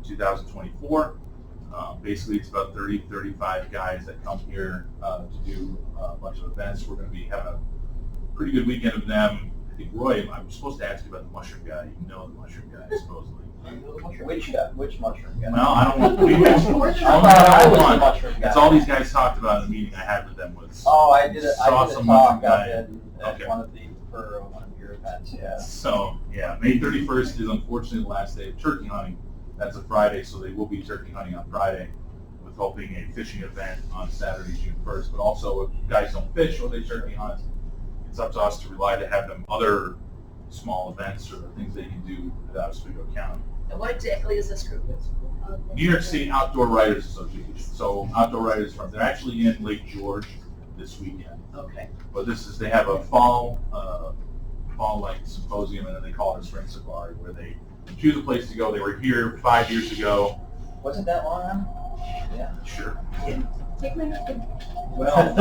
2024. Basically, it's about 30, 35 guys that come here to do a bunch of events. We're going to be having a pretty good weekend of them. I think, Roy, I'm supposed to ask you about the mushroom guy. You know the mushroom guy, supposedly. Which mushroom guy? Well, I don't want to. I thought I was the mushroom guy. That's all these guys talked about in the meeting I had with them was. Oh, I did a saw talk some mushroom out guy. at Okay. one of your events, yeah. So, yeah, May 31st is unfortunately the last day of turkey hunting. That's a Friday, so they will be turkey hunting on Friday, with hoping a fishing event on Saturday, June 1st. But also, if guys don't fish or they turkey hunt, it's up to us to rely to have them other small events or things they can do without Oswego County. And what exactly is this group? New York State Outdoor Writers Association. So outdoor writers they're actually in Lake George this weekend. Okay. But they have a fall like symposium, and then they call it a spring safari, where they choose a place to go. They were here 5 years ago. Wasn't that long on? Yeah. Sure. Take my Well,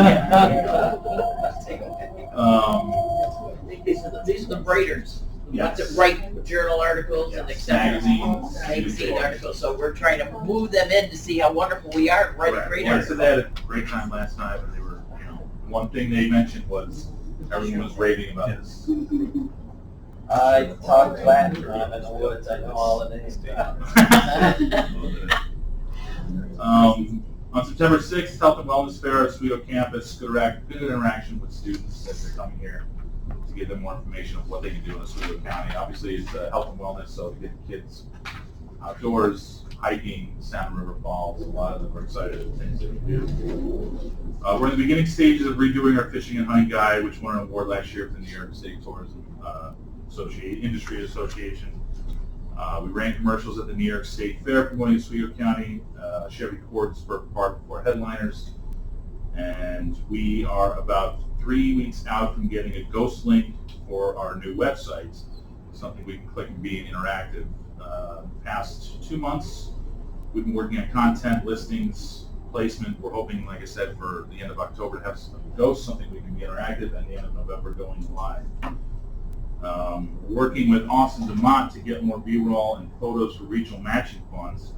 These are the writers. The ones Yes. that write journal articles and et cetera. Magazines. Magazine articles. So we're trying to woo them in to see how wonderful we are and write a great Yeah, so article. they had a great time last night, and they were, one thing they mentioned was everyone was raving about this. I talked Latin when I'm in the woods, I know all the names. On September 6th, Health and Wellness Fair at Oswego campus, good interaction with students as they're coming here to give them more information of what they can do in Oswego County. Obviously, it's health and wellness, so to get the kids outdoors, hiking, Salmon River Falls, a lot of them are excited at the things they can do. We're in the beginning stages of redoing our fishing and hunting guide, which won an award last year from the New York State Tourism Industry Association. We ran commercials at the New York State Fair promoting Oswego County, Chevy Cords for headliners, and we are about 3 weeks out from getting a ghost link for our new website, something we can click and be interactive. Past 2 months, we've been working on content, listings, placement. We're hoping, like I said, for the end of October to have ghosts, something we can be interactive, and the end of November going live. Working with Austin DeMont to get more B-roll and photos for regional matching funds.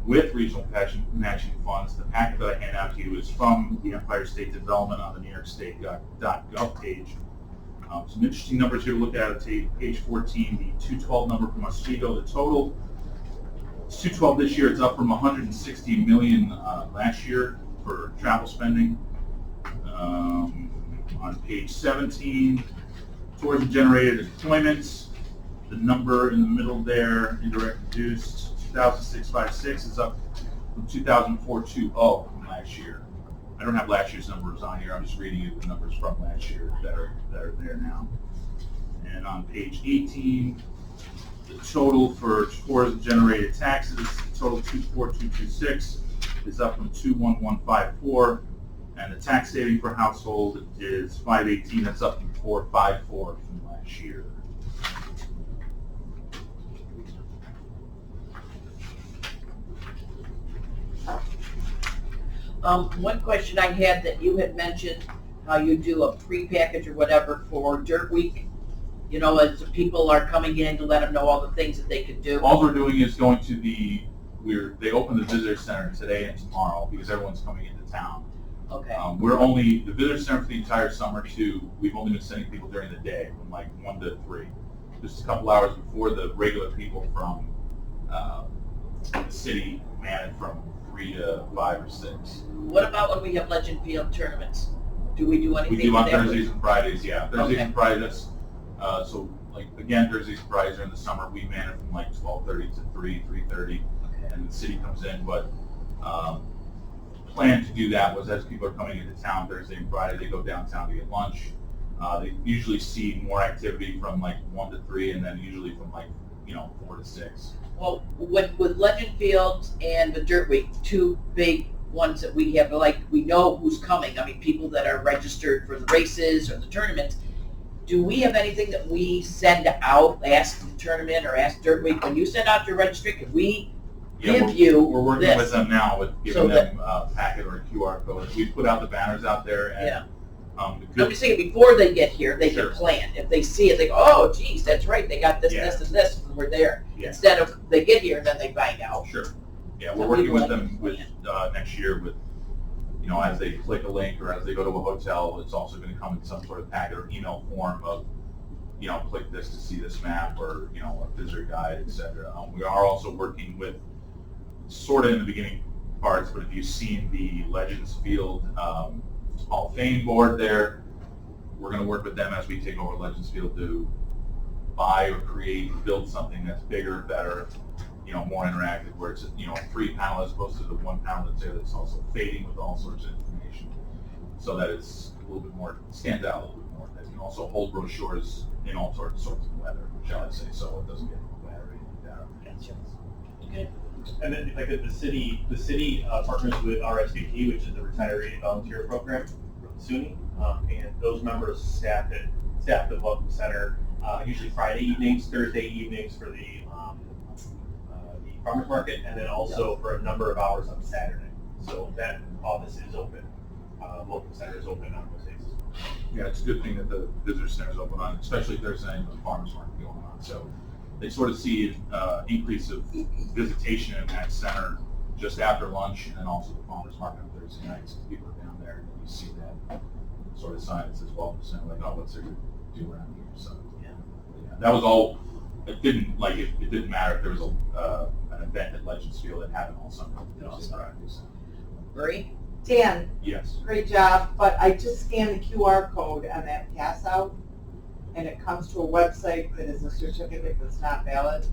With regional matching funds, the packet that I hand out to you is from the Empire State Development on the New York State.gov page. Some interesting numbers here to look at page 14, the 212 number from Oswego. The total is 212 this year. It's up from 160 million last year for travel spending. On page 17, tourism generated employment. The number in the middle there, indirect reduced, 2006-56 is up from 2004-20 from last year. I don't have last year's numbers on here. I'm just reading you the numbers from last year that are there now. And on page 18, the total for tourism generated taxes, the total 24226 is up from 21154, and the tax saving per household is 518. That's up from 454 from last year. One question I had that you had mentioned, how you do a pre-package or whatever for Dirt Week. You know, as people are coming in to let them know all the things that they could do. All we're doing is going to they open the visitor center today and tomorrow because everyone's coming into town. Okay. The visitor center for the entire summer too, we've only been sending people during the day from like 1 to 3. Just a couple hours before the regular people from the city man from 3 to 5 or 6. What about when we have Legend Field tournaments? Do we do anything? We do on with that? Thursdays and Fridays, yeah. Thursdays Okay. and Fridays. So like again, Thursdays and Fridays during the summer, we man it from like 12:30 to 3:30, and the city comes in. But plan to do that was as people are coming into town Thursday and Friday, they go downtown to get lunch. They usually see more activity from like 1 to 3, and then usually from like 4 to 6. Well, with Legend Fields and the Dirt Week, two big ones that we have, like, we know who's coming. I mean, people that are registered for the races or the tournaments. Do we have anything that we send out, ask the tournament or ask Dirt Week, when you send out your registry, could we give you We're working this? with them now with So giving them a packet or a QR code. We put out the banners out there, and Yeah. the I'm good, just saying, before they get here, they Sure. can plan. If they see it, they go, oh, geez, that's right, they got this, Yeah. this, and this, and we're there. Yeah. Instead of, they get here and then they find out. Sure. Yeah, So we're working people with like them with next year with, as they click a link or as they go to a hotel, it's also going to come in some sort of packet or email form of, click this to see this map or, a visitor guide, etc. We are also working with, sort of in the beginning parts, but if you've seen the Legends Field Hall of Fame board there, we're going to work with them as we take over Legends Field to buy or create, build something that's bigger, better, more interactive, where it's, a 3-panel as opposed to the 1 panel that's there that's also fading with all sorts of information, so that it's a little bit more, stands out a little bit more. That can also hold brochures in all sorts of weather, shall I say, so it doesn't get wet or anything like that. Gotcha. Okay. And then, like, the city partners with RSVP, which is the Retiree Volunteer Program from SUNY, and those members staff the Welcome Center, usually Friday evenings, Thursday evenings for the farmers market, and then also for a number of hours on Saturday. So that office is open. Welcome Center is open on those days. Yeah, it's a good thing that the visitor center is open on, especially Thursday night with the farmers market going on. So they sort of see increase of visitation in that center just after lunch, and then also the farmers market on Thursday nights. People are down there, and you see that sort of sign that says welcome center, like, oh, what's there to do around here? So yeah, that was all. It didn't matter if there was an event at Legends Field that happened all summer. Marie? Dan, Yes. great job, but I just scanned the QR code on that pass out, and it comes to a website that is a certificate that's not valid,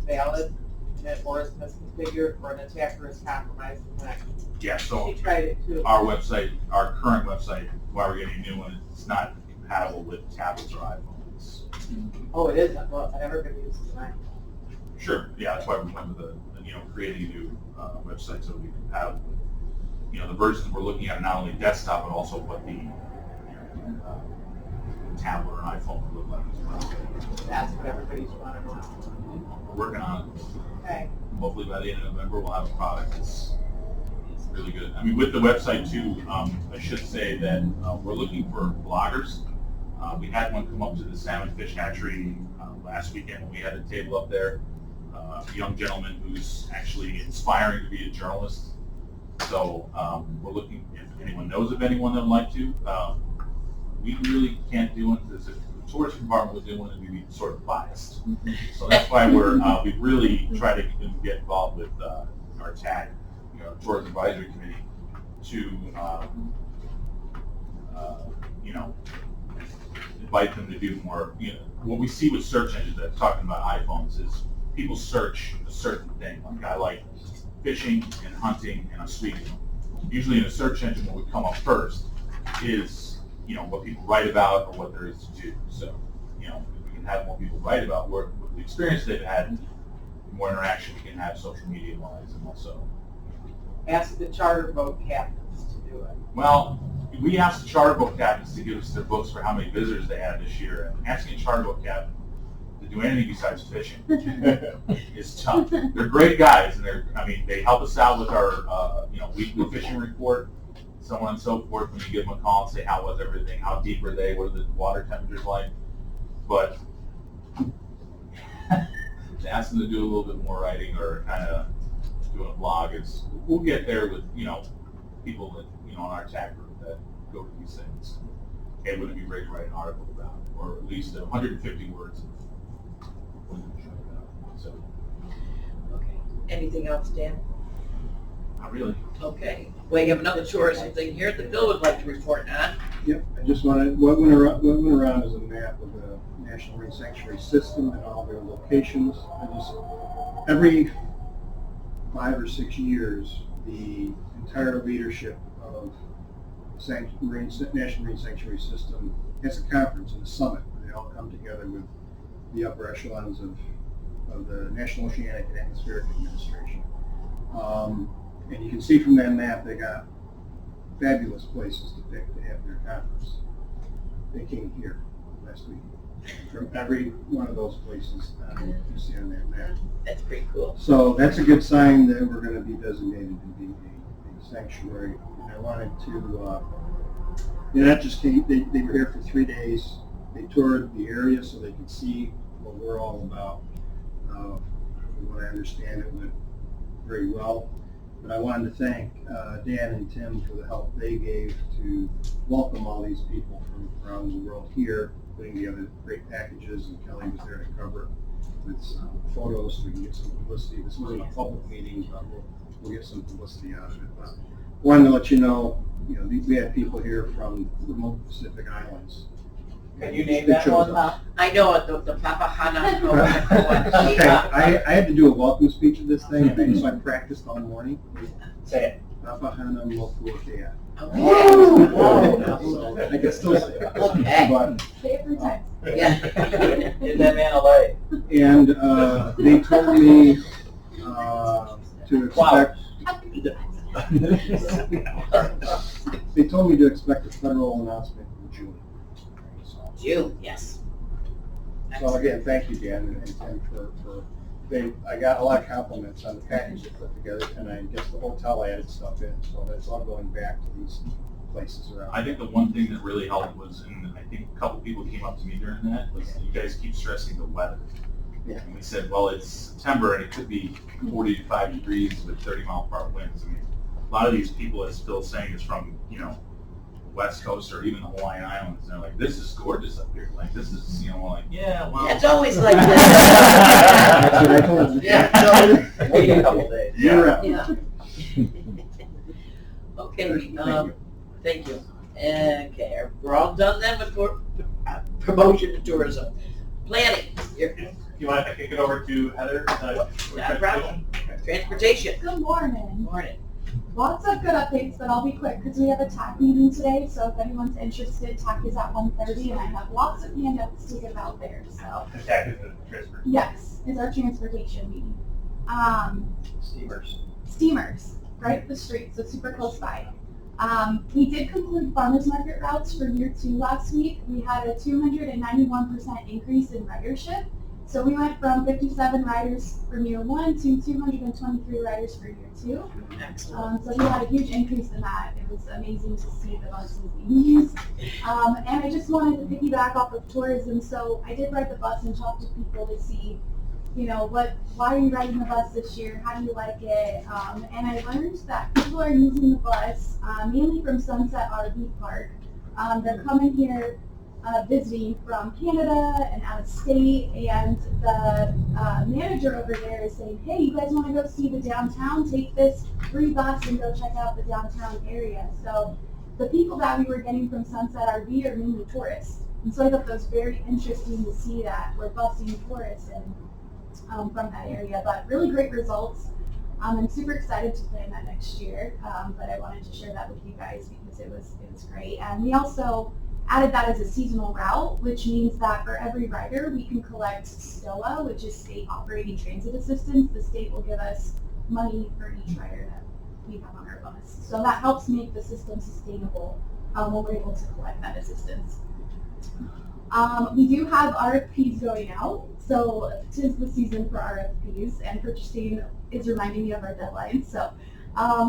or is misconfigured, or an attacker is compromised the connection. Yeah, so She tried it too. our website, our current website, while we're getting a new one, it's not compatible with tablets or iPhones. Oh, it isn't, well, everybody uses mine. Sure, yeah, that's why we went with creating a new website so we can compatible with, the versions we're looking at, not only desktop, but also what the tablet or iPhone would look like as well. That's what everybody's wanting to know. We're working on it. Okay. Hopefully by the end of November, we'll have a product that's really good. I mean, with the website too, I should say that we're looking for bloggers. We had one come up to the salmon fish hatchery last weekend when we had a table up there. A young gentleman who's actually inspiring to be a journalist. So we're looking, if anyone knows of anyone that would like to. We really can't do it because if the tourism department was doing it, we'd be sort of biased. So that's why we really try to get involved with our TAG, Tourism Advisory Committee, to invite them to do more. What we see with search engines, that talking about iPhones, is people search a certain thing. Like, I like fishing and hunting, and I'm sweeping. Usually in a search engine, what would come up first is what people write about or what there is to do. So if we can have more people write about what the experience they've had, the more interaction we can have social media wise, and also Ask the charter boat captains to do it. well, we asked the charter boat captains to give us their books for how many visitors they had this year, and asking a charter boat captain to do anything besides fishing is tough. They're great guys, and they help us out with our weekly fishing report, so on and so forth. When you give them a call and say how was everything, how deep are they, what are the water temperatures like, but to ask them to do a little bit more writing or kind of doing a blog we'll get there with people that on our TAG group that go to these things. Hey, wouldn't it be great to write an article about it, or at least 150 words. So, Okay. Anything else, Dan? not really. Okay. Well, you have another tourism thing here that Bill would like to report on. Yep, I just wanted, what went around is a map of the National Marine Sanctuary System and all their locations. Every 5 or 6 years, the entire leadership of the National Marine Sanctuary System has a conference and a summit where they all come together with the upper echelons of of the National Oceanic and Atmospheric Administration. And you can see from that map, they got fabulous places to pick to have their conference. They came here last week. From every one of those places you see on that map. That's pretty cool. So that's a good sign that we're going to be designated to be a sanctuary. And I wanted to, not just came, they were here for 3 days. They toured the area so they could see what we're all about. From what I understand, it went very well. But I wanted to thank Dan and Tim for the help they gave to welcome all these people from around the world here, putting together great packages, and Kelly was there to cover with some photos so we can get some publicity. This wasn't a public meeting, but we'll get some publicity out of it. But wanted to let you know, we had people here from remote Pacific Islands. Can you name that one, Tom? I know it, the Papahana. Okay, I had to do a welcome speech of this thing, and so I practiced all morning. Say it. Papahana Mokuakea. Okay. So I can still say it. Okay. But, Say it 3 times. Yeah. Give that man a leg. and they told me to expect. They told me to expect a federal announcement in June. June, yes. So again, thank you, Dan and Tim, for I got a lot of compliments on the package they put together, and I guess the hotel added stuff in, so that's all going back to these places around. I think the one thing that really helped was, and I think a couple people came up to me during that, was you guys keep stressing the weather. Yeah. And we said, well, it's September and it could be 45 degrees with 30-mile-per-hour winds. I mean, a lot of these people, as Phil's saying, is from, West Coast or even the Hawaiian Islands. And they're like, this is gorgeous up here. Like, this is, like, yeah, well. It's always like this. That's what I told you. Yeah. Wait a couple days. You're up. Yeah. Okay, thank you. Okay, we're all done then with promotion to tourism. Planning, You want to kick it over to Heather? no problem. Transportation, Good morning. morning. Lots of good updates, but I'll be quick because we have a TAC meeting today. So if anyone's interested, TAC is at 1:30, and I have lots of handouts to give out there. So The TAC is the transfer. yes, it's our transportation meeting. Steamers, right up the street, so super close by. We did conclude farmers market routes for year 2 last week. We had a 291% increase in ridership. So we went from 57 riders from year 1 to 223 riders for year 2. Excellent. So we had a huge increase in that. It was amazing to see the buses being used. And I just wanted to piggyback off of tourism. So I did ride the bus and talk to people to see, why are you riding the bus this year? How do you like it? And I learned that people are using the bus mainly from Sunset RV Park. They're coming here visiting from Canada and out of state, and the manager over there is saying, hey, you guys want to go see the downtown? Take this free bus and go check out the downtown area. So the people that we were getting from Sunset RV are mainly tourists. And so I thought that was very interesting to see that we're busing tourists from that area. But really great results. I'm super excited to plan that next year, but I wanted to share that with you guys because it was great. And we also added that as a seasonal route, which means that for every rider, we can collect STOA, which is State Operating Transit Assistance. The state will give us money for each rider that we have on our bus. So that helps make the system sustainable when we're able to collect that assistance. We do have RFPs going out, so 'tis the season for RFPs, and purchasing is reminding me of our deadline. So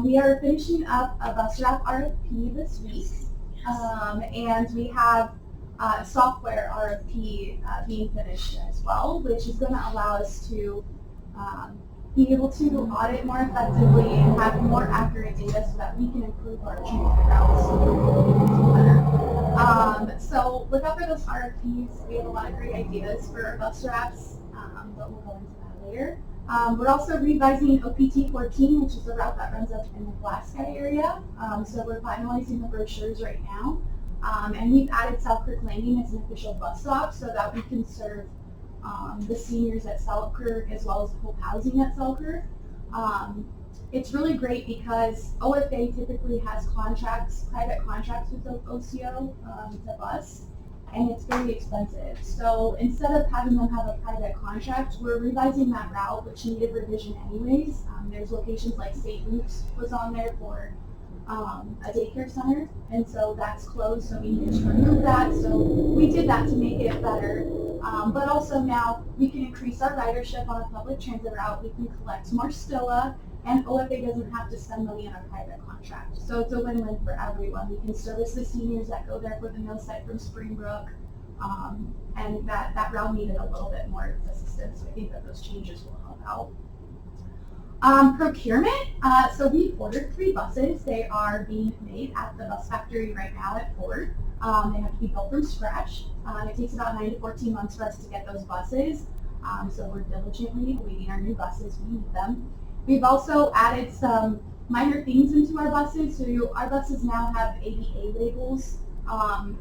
we are finishing up a bus wrap RFP this week. And we have software RFP being finished as well, which is going to allow us to be able to audit more effectively and have more accurate data so that we can improve our transit routes better. So look out for those RFPs. We have a lot of great ideas for our bus wraps, but we'll go into that later. We're also revising OPT 14, which is a route that runs up in the Alaska area. So we're finalizing the brochures right now. And we've added Selkirk Landing as an official bus stop so that we can serve the seniors at Selkirk as well as Hope Housing at Selkirk. It's really great because OFA typically has private contracts with OCO to bus. and it's very expensive. So instead of having them have a private contract, we're revising that route, which needed revision anyways. There's locations like St. Luke's was on there for a daycare center, and so that's closed, so we needed to remove that. So we did that to make it better. But also now we can increase our ridership on a public transit route, we can collect more STOA, and OFA doesn't have to spend money on a private contract. So it's a win-win for everyone. We can service the seniors that go there for the meal site from Springbrook, and that route needed a little bit more assistance. So I think that those changes will help out. Procurement, so we ordered 3 buses. They are being made at the bus factory right now at Ford. They have to be built from scratch. It takes about 9 to 14 months for us to get those buses. So we're diligently awaiting our new buses. We need them. We've also added some minor things into our buses. So our buses now have ADA labels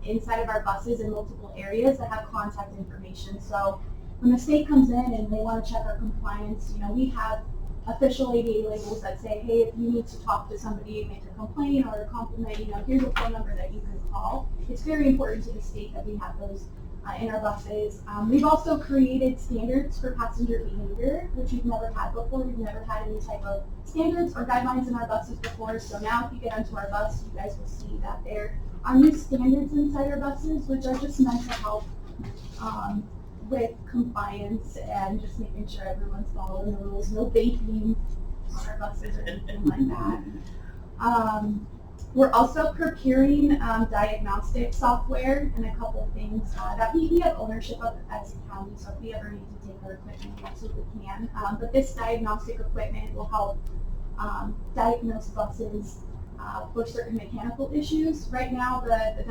inside of our buses in multiple areas that have contact information. So when the state comes in and they want to check our compliance, we have official ADA labels that say, hey, if you need to talk to somebody and make a complaint or a compliment, here's a phone number that you can call. It's very important to the state that we have those in our buses. We've also created standards for passenger behavior, which we've never had before. We've never had any type of standards or guidelines in our buses before. So now if you get onto our bus, you guys will see that there are new standards inside our buses, which are just meant to help with compliance and just making sure everyone's following the rules. No vaping on our buses or anything like that. We're also procuring diagnostic software and a couple of things that we have ownership of as a county, so if we ever need to take our equipment, we absolutely can. But this diagnostic equipment will help diagnose buses for certain mechanical issues. Right now, the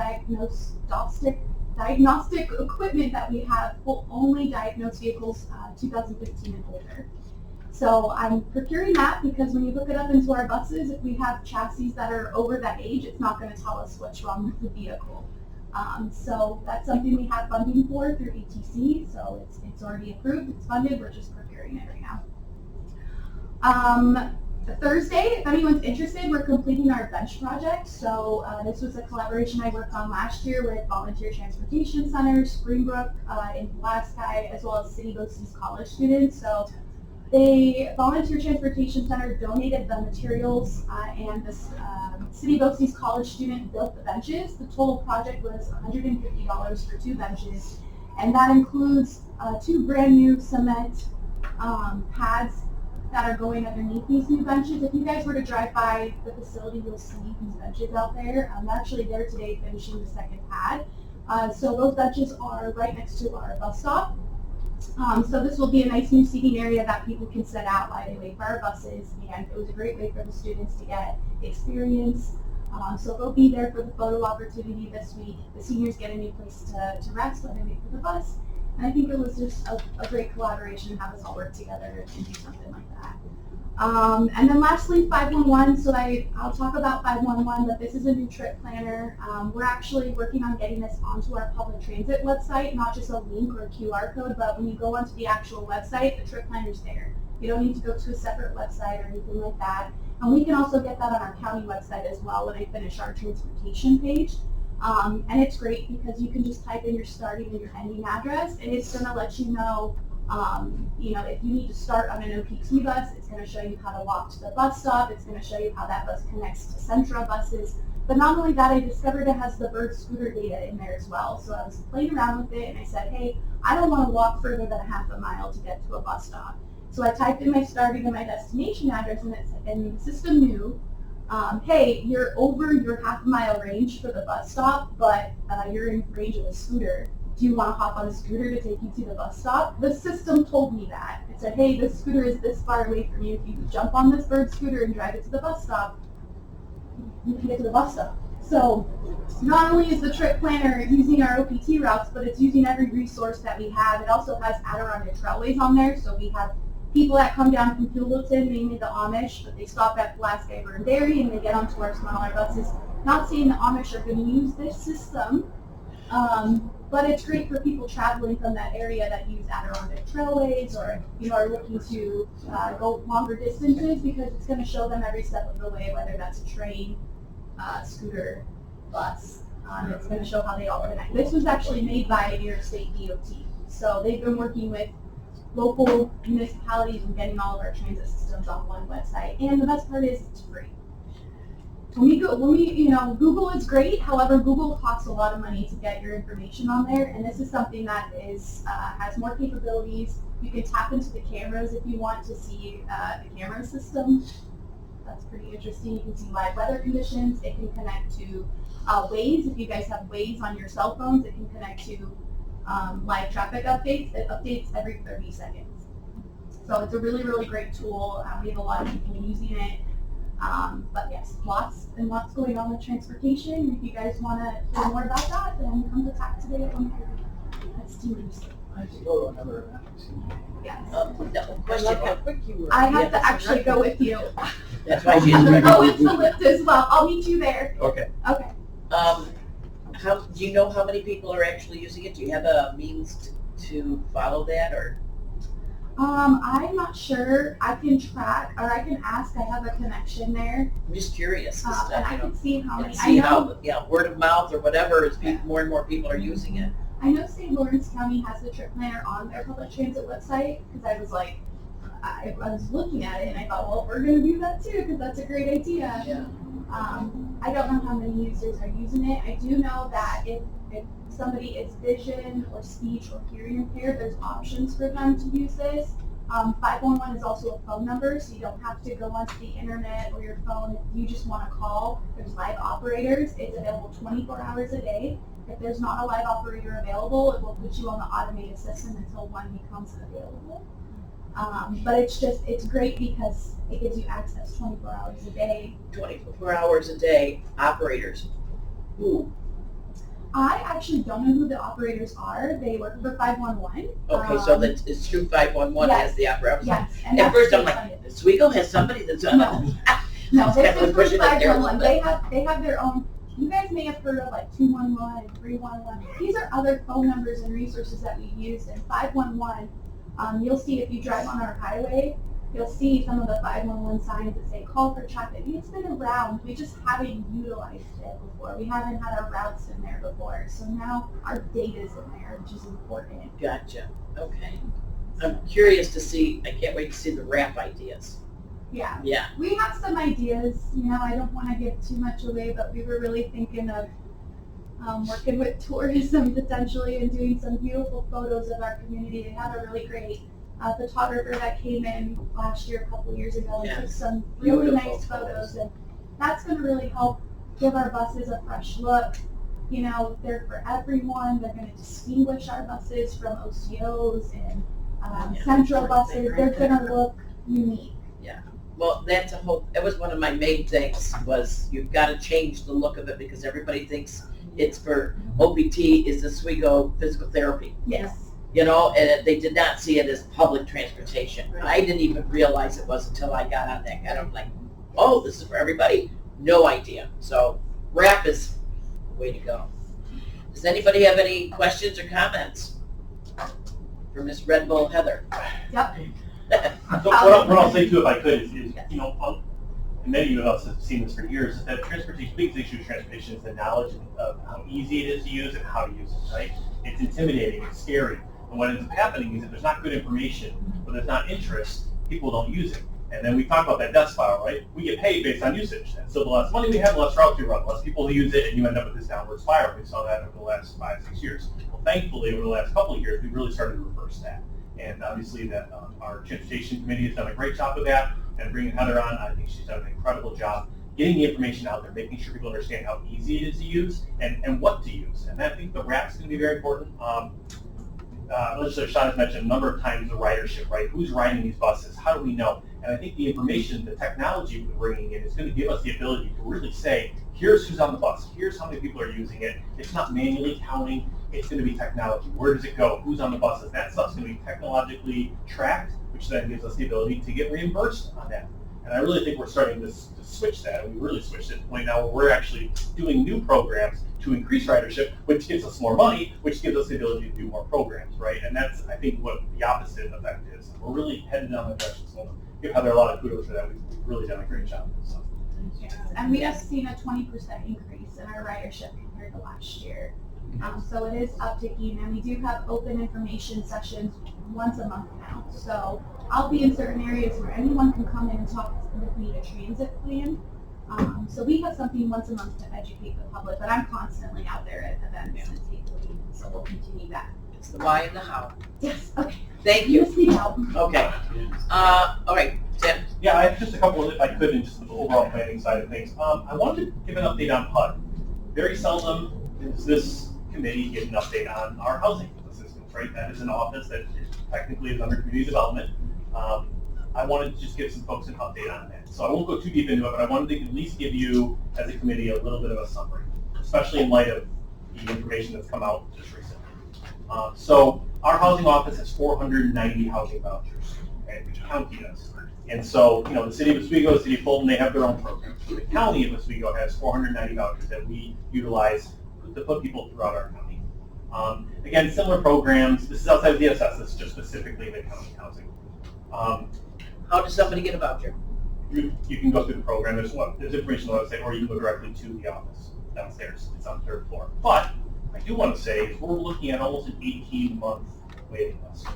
diagnostic equipment that we have will only diagnose vehicles 2015 and older. So I'm procuring that because when you look it up into our buses, if we have chassis that are over that age, it's not going to tell us what's wrong with the vehicle. So that's something we have funding for through ETC. So it's already approved, it's funded, we're just procuring it right now. Thursday, if anyone's interested, we're completing our bench project. So this was a collaboration I worked on last year with Volunteer Transportation Center, Springbrook in Pulaski, as well as City BOCES college students. So the Volunteer Transportation Center donated the materials and the City BOCES college student built the benches. The total project was $150 for 2 benches, and that includes 2 brand new cement pads that are going underneath these new benches. If you guys were to drive by the facility, you'll see these benches out there. I'm actually there today finishing the 2nd pad. So those benches are right next to our bus stop. So this will be a nice new seating area that people can sit out while they wait for our buses, and it was a great way for the students to get experience. So they'll be there for the photo opportunity this week. The seniors get a new place to rest while they wait for the bus. And I think it was just a great collaboration to have us all work together and do something like that. And then lastly, 511. So I'll talk about 511, but this is a new trip planner. We're actually working on getting this onto our public transit website, not just a link or a QR code, but when you go onto the actual website, the trip planner's there. You don't need to go to a separate website or anything like that. And we can also get that on our county website as well when I finish our transportation page. And it's great because you can just type in your starting and your ending address, and it's going to let you know, if you need to start on an OPT bus, it's going to show you how to walk to the bus stop. It's going to show you how that bus connects to Centra buses. But not only that, I discovered it has the bird scooter data in there as well. So I was playing around with it, and I said, hey, I don't want to walk further than half a mile to get to a bus stop. So I typed in my starting and my destination address, and the system knew, hey, you're over your half-mile range for the bus stop, but you're in range of a scooter. Do you want to hop on a scooter to take you to the bus stop? The system told me that. It said, hey, this scooter is this far away from you. If you jump on this bird scooter and drive it to the bus stop, you can get to the bus stop. So not only is the trip planner using our OPT routes, but it's using every resource that we have. It also has Adirondack Trailways on there, so we have people that come down from Hewlett, mainly the Amish, but they stop at Pulaski and Dairy and they get onto our smaller buses. Not saying the Amish are going to use this system, but it's great for people traveling from that area that use Adirondack Trailways or are looking to go longer distances, because it's going to show them every step of the way, whether that's a train, scooter, bus. It's going to show how they all connect. This was actually made by New York State DOT. So they've been working with local municipalities and getting all of our transit systems on one website. And the best part is it's free. Google is great. However, Google costs a lot of money to get your information on there. And this is something that has more capabilities. You can tap into the cameras if you want to see the camera system. That's pretty interesting. You can see live weather conditions. It can connect to Waze. If you guys have Waze on your cell phones, it can connect to live traffic updates. It updates every 30 seconds. So it's a really, really great tool. We have a lot of people using it. But yes, lots and lots going on with transportation. If you guys want to hear more about that, then come to TAC today at 1:30. That's Teams. I have to go to another event. Yes. No, I question. love how quick you were. I have to actually go with you. That's why she's Go into the lift as well. I'll meet you there. Okay. Okay. Do you know how many people are actually using it? Do you have a means to follow that, or? I'm not sure. I can track, or I can ask. I have a connection there, I'm just curious. Just, and I can see how and many. see I know. how, word of mouth or whatever, is more and more people are using it. I know St. Lawrence County has the trip planner on their public transit website because I was like, I was looking at it and I thought, well, we're going to do that too because that's a great idea. Yeah. I don't know how many users are using it. I do know that if somebody is vision or speech or hearing impaired, there's options for them to use this. 511 is also a phone number, so you don't have to go onto the internet or your phone. If you just want to call, there's live operators. It's available 24 hours a day. If there's not a live operator available, it will put you on the automated system until one becomes available. But it's great because it gives you access 24 hours a day. 24 hours a day, operators. Who? I actually don't know who the operators are. They work for 511. Okay, so that it's through 511 yes. as the operator. Yes. And At that's first I'm state like, funded. Oswego has somebody that's on No. No, this Definitely is for pushing it there a 511. little They have their own. You guys may have heard of like 211 and 311. These are other phone numbers and resources that we use. And 511, you'll see if you drive on our highway, you'll see some of the 511 signs that say call for traffic. It's been around. We just haven't utilized it before. We haven't had our routes in there before. So now our data's in there, which is important. Gotcha. Okay. I'm curious to see, I can't wait to see the rap ideas. Yeah. Yeah. We have some ideas. I don't want to give too much away, but we were really thinking of working with tourism potentially and doing some beautiful photos of our community. They have a really great photographer that came in last year, a couple of years ago, and took some really Beautiful nice photos. And that's going to really help give our buses a fresh look. They're for everyone. They're going to distinguish our buses from OCOs and central buses. They're going to look unique. Well, that was one of my main things, was you've got to change the look of it because everybody thinks it's for OPT is Oswego physical therapy. Yes. And they did not see it as public transportation. Right. I didn't even realize it was until I got on that. And I'm like, oh, this is for everybody? No idea. So RAP is the way to go. Does anybody have any questions or comments for Miss Red Bull Heather? Yep. So what I'll say too, if I could, is and many of us have seen this for years, is that transportation, biggest issue with transportation is the knowledge of how easy it is to use and how to use it, right? It's intimidating, it's scary. And what ends up happening is if there's not good information, or there's not interest, people don't use it. And then we talk about that death spiral, right? We get paid based on usage. And so the less money we have, the less routes we run, the less people who use it, and you end up with this downward spiral. We saw that over the last 5-6 years. Well, thankfully, over the last couple of years, we really started to reverse that. And obviously that our transportation committee has done a great job of that. And bringing Heather on, I think she's done an incredible job getting the information out there, making sure people understand how easy it is to use and what to use. And I think the RAP's going to be very important. Legislature Sean has mentioned a number of times the ridership, right? Who's riding these buses? How do we know? And I think the information, the technology we're bringing in is going to give us the ability to really say, here's who's on the bus. Here's how many people are using it. It's not manually counting. It's going to be technology. Where does it go? Who's on the buses? That stuff's going to be technologically tracked, which then gives us the ability to get reimbursed on that. And I really think we're starting to switch that. And we really switched it to the point now where we're actually doing new programs to increase ridership, which gives us more money, which gives us the ability to do more programs, right? And that's, I think, what the opposite effect is. We're really headed down that direction. So give Heather a lot of kudos for that. We've really done a great job. So. Yes. And we have seen a 20% increase in our ridership compared compared to last year. So it is upticking, and we do have open information sessions once a month now. So I'll be in certain areas where anyone can come in and talk with me to transit plan. So we have something once a month to educate the public, but I'm constantly out there at events and take lead, so we'll continue that. It's the why and the how. Yes, okay. Thank you. Speak out. Okay. All right, Tim. Yeah, I have just a couple, if I could, in just the overall planning side of things. I wanted to give an update on HUD. Very seldom does this committee get an update on our housing assistance, right? That is an office that technically is under community development. I wanted to just give some folks an update on that. So I won't go too deep into it, but I wanted to at least give you, as a committee, a little bit of a summary, especially in light of the information that's come out just recently. So our housing office has 490 housing vouchers, okay, which the county does. And so, the city of Oswego, the city of Fulton, they have their own programs. So the county of Oswego has 490 vouchers that we utilize to put people throughout our county. Again, similar programs. This is outside of DSS. This is just specifically the county housing. How does somebody get a voucher? You can go through the program. There's information on the website, or you can go directly to the office downstairs. It's on the 3rd floor. But I do want to say is we're looking at almost an 18-month waiting list.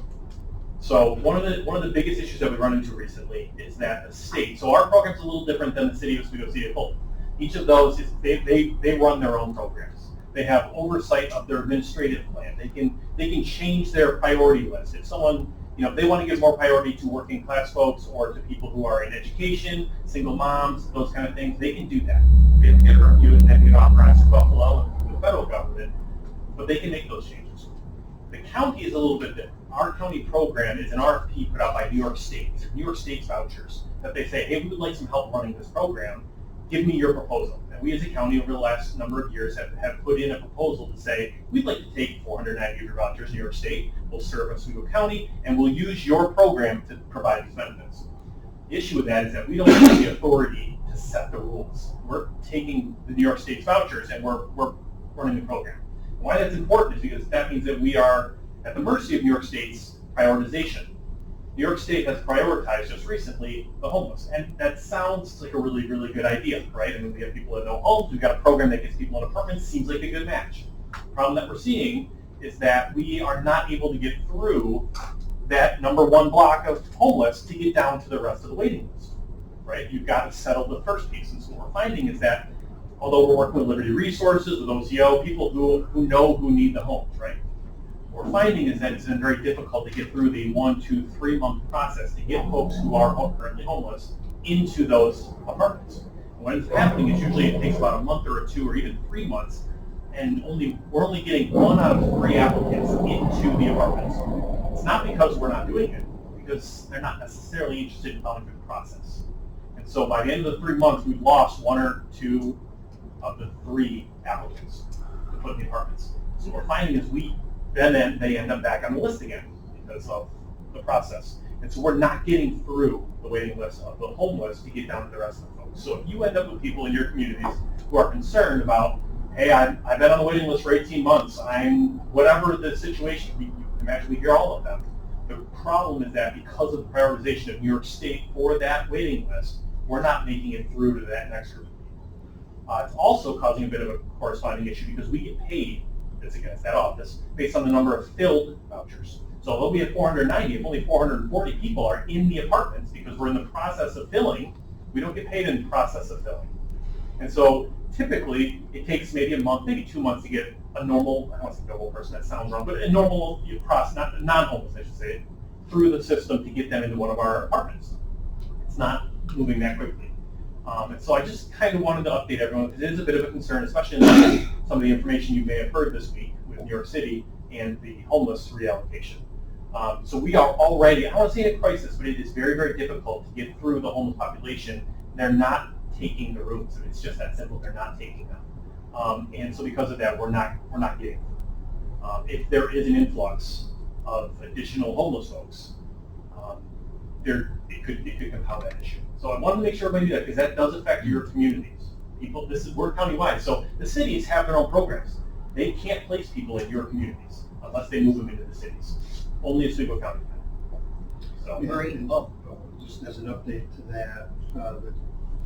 So one of the biggest issues that we run into recently is that the state. So our program's a little different than the city of Oswego, city of Fulton. Each of those is they run their own programs. They have oversight of their administrative plan. They can change their priority list. If someone, if they want to give more priority to working class folks or to people who are in education, single moms, those kind of things, they can do that. They have to get a review and then get authorized to Buffalo and the federal government, but they can make those changes. The county is a little bit different. Our county program is an RFP put out by New York State. These are New York State's vouchers that they say, hey, we would like some help running this program. Give me your proposal. And we as a county over the last number of years have put in a proposal to say, we'd like to take 490 of your vouchers in New York State, we'll serve Oswego County, and we'll use your program to provide these benefits. The issue with that is that we don't have the authority to set the rules. We're taking the New York State's vouchers and we're running the program. Why that's important is because that means that we are at the mercy of New York State's prioritization. New York State has prioritized just recently the homeless, and that sounds like a really, really good idea, right? I mean, we have people that know homes, we've got a program that gets people in apartments, seems like a good match. The problem that we're seeing is that we are not able to get through that number one block of homeless to get down to the rest of the waiting list, right? You've got to settle the first piece, and so what we're finding is that although we're working with Liberty Resources, with OCO, people who know who need the homes, right? What we're finding is that it's been very difficult to get through the 1, 2, 3 month process to get folks who are currently homeless into those apartments. And what ends up happening is usually it takes about a month or 2 or even 3 months, and we're only getting 1 out of 3 applicants into the apartments. It's not because we're not doing it, because they're not necessarily interested in following through the process. And so by the end of the 3 months, we've lost 1 or 2 of the 3 applicants to put in the apartments. So what we're finding is then they end up back on the list again because of the process. And so we're not getting through the waiting list of the homeless to get down to the rest of the folks. So if you end up with people in your communities who are concerned about, hey, I've been on the waiting list for 18 months, whatever the situation, you can imagine we hear all of them. The problem is that because of the prioritization of New York State for that waiting list, we're not making it through to that next group. It's also causing a bit of a corresponding issue because we get paid, as against that office, based on the number of filled vouchers. So although we have 490, if only 440 people are in the apartments because we're in the process of filling, we don't get paid in the process of filling. And so typically it takes maybe a month, maybe 2 months to get a normal, I don't want to say normal person, that sounds wrong, but a normal process, not non-homeless I should say, through the system to get them into one of our apartments. It's not moving that quickly. And so I just kind of wanted to update everyone because it is a bit of a concern, especially in some of the information you may have heard this week with New York City and the homeless reallocation. So we are already, I don't want to say in a crisis, but it is very, very difficult to get through the homeless population. They're not taking the rooms. I mean, it's just that simple. They're not taking them. And so because of that, we're not getting them. If there is an influx of additional homeless folks, it could compound that issue. So I wanted to make sure everybody knew that because that does affect your communities. We're countywide, so the cities have their own programs. They can't place people in your communities unless they move them into the cities. Only Oswego County can. So, just as an update to that, the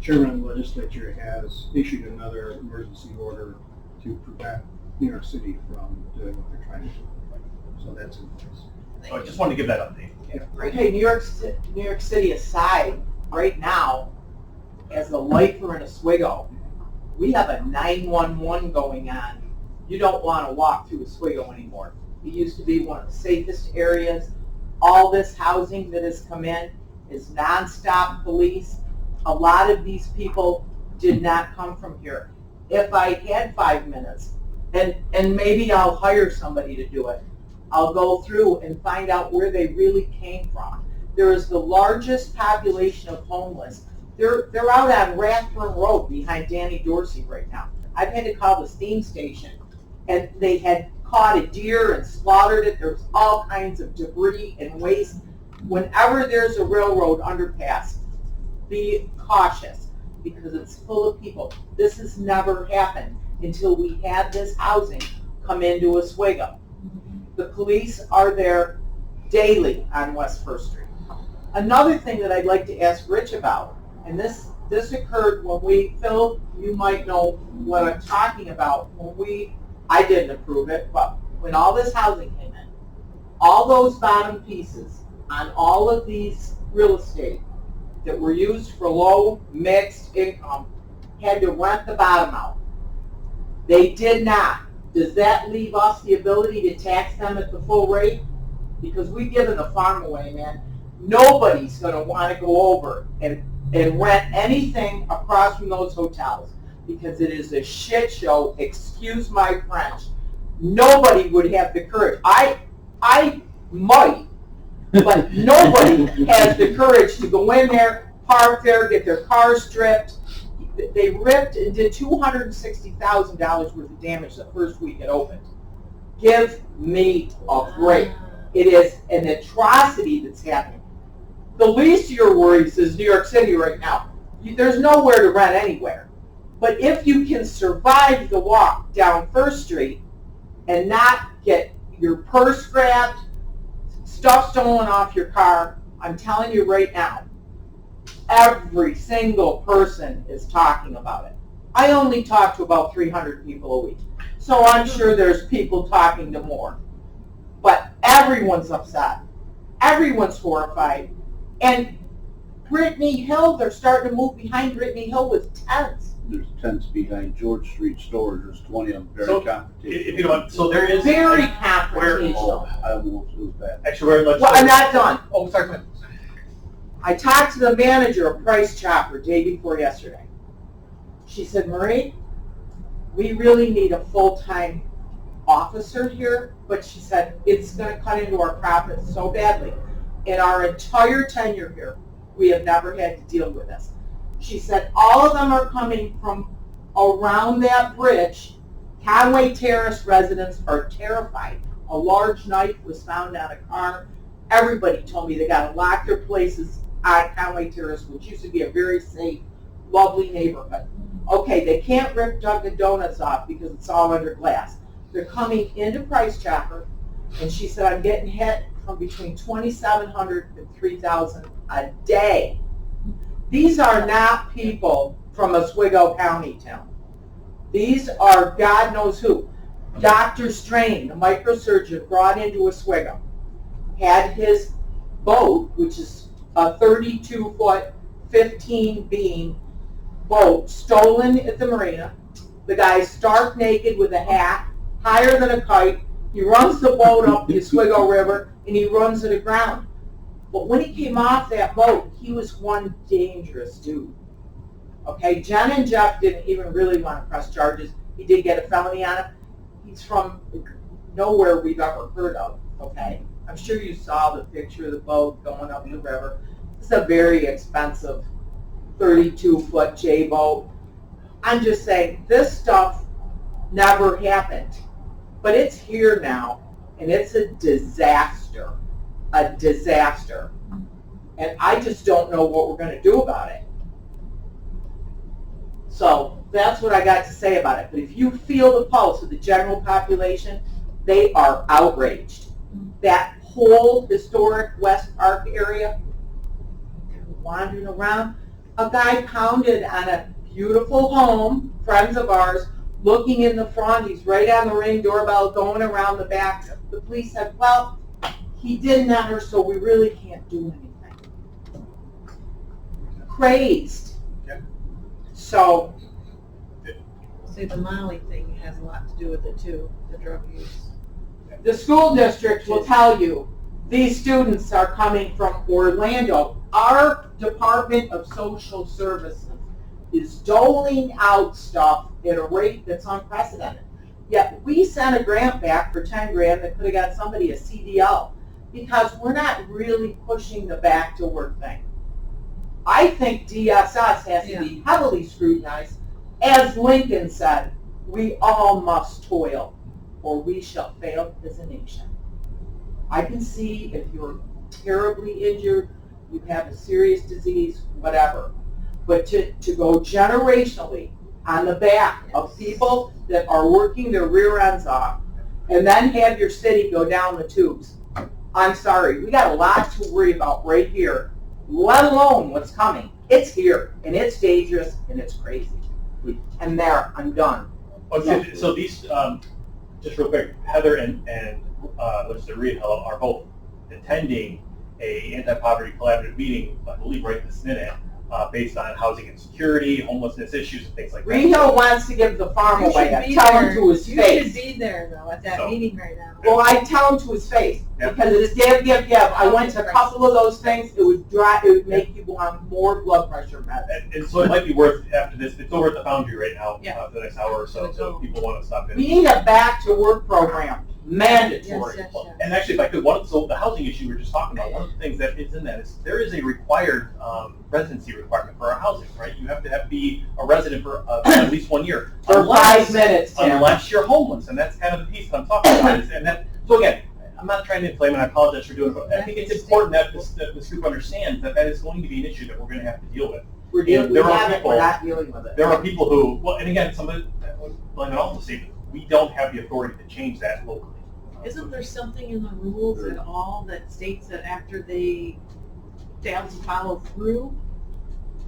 chairman of the legislature has issued another emergency order to prevent New York City from doing what they're trying to do. So that's in place. So I just wanted to give that update. Okay, New York City aside, right now, as a lifer in Oswego, we have a 911 going on. You don't want to walk through Oswego anymore. It used to be one of the safest areas. All this housing that has come in is nonstop police. A lot of these people did not come from here. If I had 5 minutes, and maybe I'll hire somebody to do it, I'll go through and find out where they really came from. There is the largest population of homeless. They're out on Rathburn Road behind Danny Dorsey right now. I've had to call the steam station, and they had caught a deer and slaughtered it. There's all kinds of debris and waste. Whenever there's a railroad underpass, be cautious because it's full of people. This has never happened until we had this housing come into Oswego. The police are there daily on West First Street. Another thing that I'd like to ask Rich about, and this occurred when Phil, you might know what I'm talking about, I didn't approve it, but when all this housing came in, all those bottom pieces on all of these real estate that were used for low mixed income had to rent the bottom out. They did not. Does that leave us the ability to tax them at the full rate? Because we've given the farm away, man. Nobody's going to want to go over and rent anything across from those hotels because it is a shit show, excuse my French. Nobody would have the courage. I might, but nobody has the courage to go in there, park there, get their car stripped. They ripped and did $260,000 worth of damage the first week it opened. Give me a break. It is an atrocity that's happening. The least of your worries is New York City right now. There's nowhere to rent anywhere. But if you can survive the walk down First Street and not get your purse grabbed, stuff stolen off your car, I'm telling you right now, every single person is talking about it. I only talk to about 300 people a week, so I'm sure there's people talking to more. But everyone's upset. Everyone's horrified. And Brittany Hill, they're starting to move behind Brittany Hill with tents. There's tents behind George Street stores. There's 20 of them, very So, confrontational. If you know what, so there is Very Oh, confrontational. I almost lose that. actually very much. Well, I'm not done. Oh, sorry. I talked to the manager of Price Chopper day before yesterday. She said, Marie, we really need a full-time officer here, but she said it's going to cut into our profits so badly. In our entire tenure here, we have never had to deal with this. She said all of them are coming from around that bridge. Conway Terrace residents are terrified. A large knife was found on a car. Everybody told me they got to lock their places on Conway Terrace, which used to be a very safe, lovely neighborhood. Okay, they can't rip Dunkin' Donuts off because it's all under glass. They're coming into Price Chopper, and she said, I'm getting hit from between 2,700 and 3,000 a day. These are not people from Oswego County town. These are God knows who. Dr. Strain, the microsurgeon brought into Oswego, had his boat, which is a 32-foot, 15-beam boat, stolen at the marina. The guy's stark naked with a hat, higher than a kite. He runs the boat up the Oswego River, and he runs it aground. But when he came off that boat, he was one dangerous dude. Okay, Jen and Jeff didn't even really want to press charges. He did get a felony on him. He's from nowhere we've ever heard of, okay? I'm sure you saw the picture of the boat going up the river. It's a very expensive 32-foot J-boat. I'm just saying, this stuff never happened. But it's here now, and it's a disaster. A disaster. And I just don't know what we're going to do about it. So that's what I got to say about it. But if you feel the pulse of the general population, they are outraged. That whole historic West Park area, they're wandering around. A guy pounded on a beautiful home, friends of ours, looking in the front, he's right on the Ring doorbell, going around the back. The police said, well, he didn't enter, so we really can't do anything. Crazed. Okay. So, See, the Molly thing has a lot to do with it too, the drug use. the school district will tell you, these students are coming from Orlando. Our Department of Social Services is doling out stuff at a rate that's unprecedented. Yet we sent a grant back for 10 grand that could have got somebody a CDL because we're not really pushing the back to work thing. I think DSS has to be heavily scrutinized. As Lincoln said, we all must toil or we shall fail as a nation. I can see if you're terribly injured, you have a serious disease, whatever. But to go generationally on the back of people that are working their rear ends off and then have your city go down the tubes, I'm sorry, we got a lot to worry about right here, let alone what's coming. It's here, and it's dangerous, and it's crazy. And there, I'm done. Okay, so these, just real quick, Heather and Legislator Reedhill are both attending a anti-poverty collaborative meeting, I believe right this minute, based on housing insecurity, homelessness issues, and things like that. Reedhill wants to give the farm away. I tell him to his You face. should be there though, at that So- meeting right now. Well, I tell him to his face, Yeah. because it's give. I went to a couple of those things, it would make you want more blood pressure meds. And so it might be worth, after this, it's over at the Foundry right now, Yeah. for the next hour or so, so if people want to stop in. We need a back to work program, mandatory. Yes. And actually, if I could, so the housing issue we were just talking about, one of the things that is in that is there is a required residency requirement for our housing, right? You have to be a resident for at least 1 year. For 5 minutes, Tim. Unless you're homeless, and that's kind of the piece that I'm talking about. So again, I'm not trying to inflame, and I apologize for doing it, but I think it's important that this group understands that is going to be an issue that we're going to have to deal with. We're dealing There with are that, people- we're not dealing with it. There are people who, well, and again, somebody, Glenn also stated, we don't have the authority to change that locally. Isn't there something in the rules at all that states that after they fail to follow through,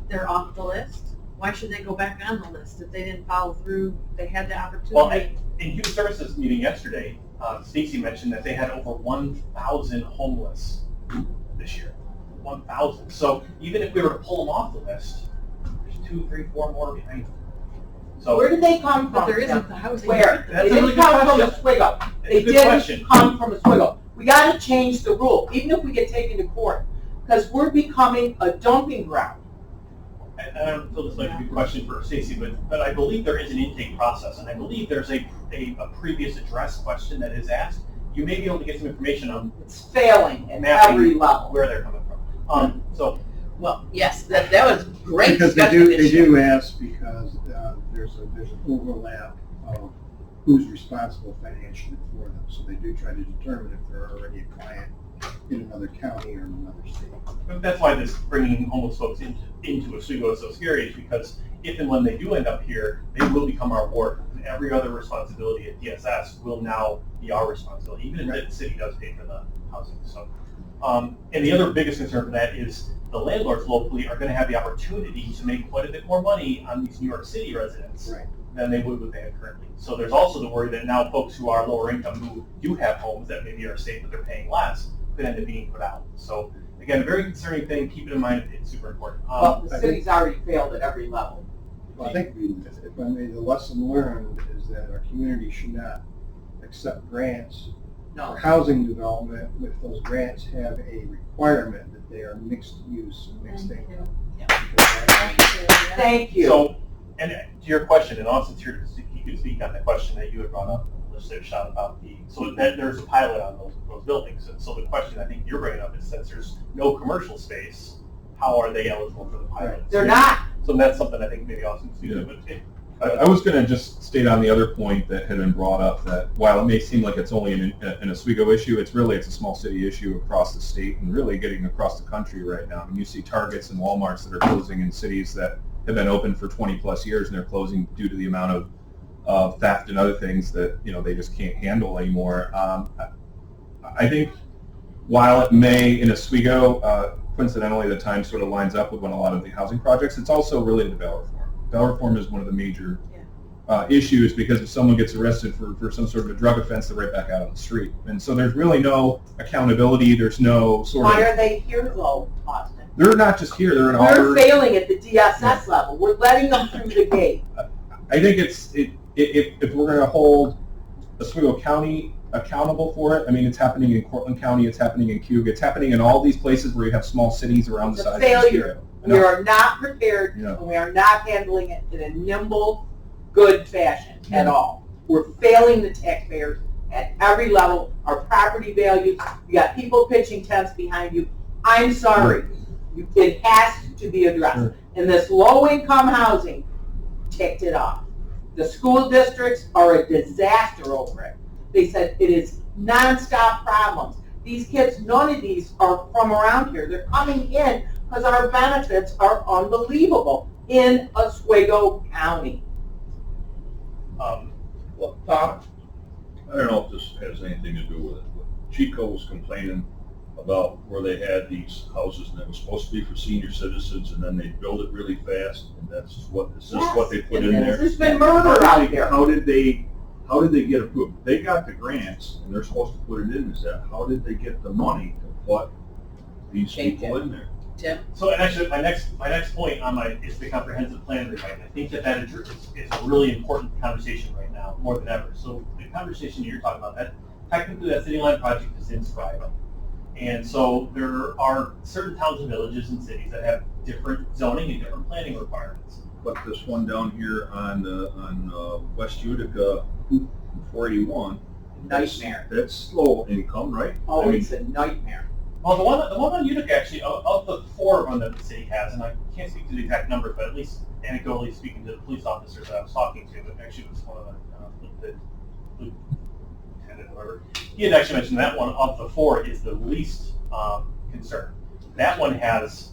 they're off the list? Why should they go back on the list if they didn't follow through? They had the Well, opportunity. in Human Services meeting yesterday, Stacy mentioned that they had over 1,000 homeless this year. 1,000. So even if we were to pull them off the list, there's 2, 3, 4 more behind them. So Where did they come But from? there Tim? isn't the housing. Where? That's They a really didn't good come from question. Oswego. It's They a good didn't question. come from Oswego. We gotta change the rule, even if we get taken to court, because we're becoming a dumping ground. And I don't feel this might be a question for Stacy, but I believe there is an intake process, and I believe there's a previous address question that is asked. You may be able to get some information on It's failing at Mapping. every level. where they're coming from. So Well, yes, that was great Because they discussion do, this they year. do ask because there's an overlap of who's responsible financially for them. So they do try to determine if they're already a client in another county or in another state. that's why this bringing homeless folks into Oswego is so scary, is because if and when they do end up here, they will become our ward. And every other responsibility at DSS will now be our responsibility, even if the city does pay for the housing. So, and the other biggest concern for that is the landlords locally are going to have the opportunity to make quite a bit more money on these New York City residents Right. than they would what they have currently. So there's also the worry that now folks who are lower income who do have homes that maybe are safe but they're paying less could end up being put out. So again, a very concerning thing. Keep it in mind. It's super important. But the city's already failed at every level. Well, I think, if I may, the lesson learned is that our community should not accept grants for No. housing development if those grants have a requirement that they are mixed use, mixed income. Thank you. So, and to your question, and Austin's here, he could speak on the question that you had brought up, Legislator Schott, about there's a pilot on those buildings. And so the question I think you're bringing up is, since there's no commercial space, how are they eligible for the pilot? They're not. So that's something I think maybe Austin can speak to. But I was going to just state on the other point that had been brought up that while it may seem like it's only an Oswego issue, it's a small city issue across the state and really getting across the country right now. I mean, you see Targets and Walmarts that are closing in cities that have been open for 20 plus years, and they're closing due to the amount of theft and other things that they just can't handle anymore. I think while it may in Oswego, coincidentally the time sort of lines up with when a lot of the housing projects, it's also related to bail reform. Bail reform is one of the major issues because if someone gets arrested for some sort of a drug offense, they're right back out on the street. And so there's really no accountability. There's no sort Why of. are they here though, Austin? They're not just here. They're in We're Auburn. failing at the DSS level. We're letting them through the gate. I think if we're going to hold Oswego County accountable for it, I mean, it's happening in Cortland County, it's happening in Cuba, it's happening in all these places where you have small cities around It's the a size failure. of We Oswego. are not prepared, Yeah. and we are not handling it in a nimble, good fashion at all. We're failing the taxpayers at every level. Our property values, you got people pitching tents behind you. I'm sorry. It has to be addressed. Sure. And this low-income housing ticked it off. The school districts are a disaster over it. They said it is nonstop problems. These kids, none of these are from around here. They're coming in because our benefits are unbelievable in Oswego County. Well, Tom? I don't know if this has anything to do with it, but Chico was complaining about where they had these houses and it was supposed to be for senior citizens and then they build it really fast and that's what, is this what they put in there? There's been murder out there. How did they get approved? They got the grants and they're supposed to put it in, is that, how did they get the money to put these people in there? Tim? So, and actually, my next point on is the comprehensive plan review. I think that is a really important conversation right now, more than ever. So the conversation you're talking about, that technically that city line project is in Oswego. And so there are certain towns and villages and cities that have different zoning and different planning requirements. But this one down here on West Utica, 481. Nightmare. That's low income, right? Oh, it's a nightmare. Well, the one on Utica actually, of the 4 of them that the city has, and I can't speak to the exact numbers, but at least anecdotally speaking to the police officers that I was talking to, but actually it was one of the lieutenant or whatever, he had actually mentioned that one of the 4 is the least concern. That one has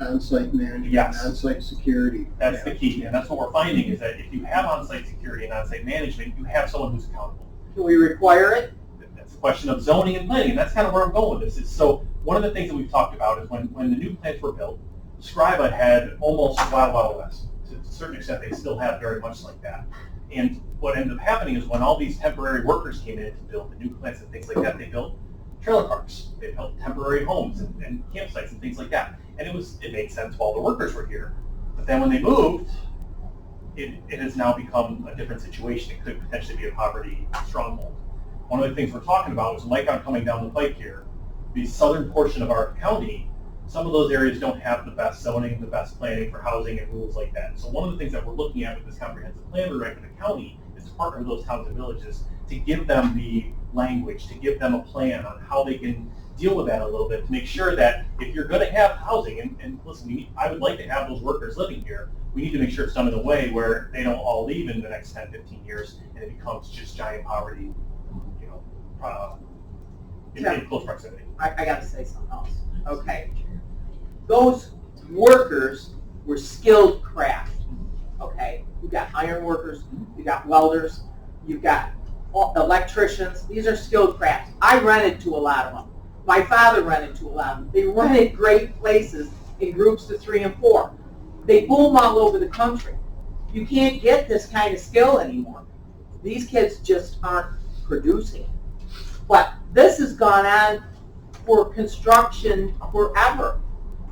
On-site management, Yes. on-site security. that's the key, and that's what we're finding is that if you have on-site security and on-site management, you have someone who's accountable. Can we require it? That's a question of zoning and planning, and that's kind of where I'm going with this. So one of the things that we've talked about is when the new plants were built, Scriba had almost Wild Wild West. To a certain extent, they still have very much like that. And what ended up happening is when all these temporary workers came in to build the new plants and things like that, they built trailer parks, they built temporary homes and campsites and things like that. And it made sense while the workers were here. But then when they moved, it has now become a different situation. It could potentially be a poverty stronghold. One of the things we're talking about is Lycon coming down the pike here. The southern portion of our county, some of those areas don't have the best zoning, the best planning for housing and rules like that. So one of the things that we're looking at with this comprehensive plan rewrite for the county is to partner with those towns and villages to give them the language, to give them a plan on how they can deal with that a little bit, to make sure that if you're going to have housing, and listen, I would like to have those workers living here, we need to make sure it's done in a way where they don't all leave in the next 10, 15 years and it becomes just giant poverty, in close proximity. I gotta say something else. Okay. Those workers were skilled craft. Okay? You've got iron workers, you've got welders, you've got electricians. These are skilled crafts. I rented to a lot of them. My father rented to a lot of them. They rented great places in groups of 3 and 4. They boom all over the country. You can't get this kind of skill anymore. These kids just aren't producing. But this has gone on for construction forever.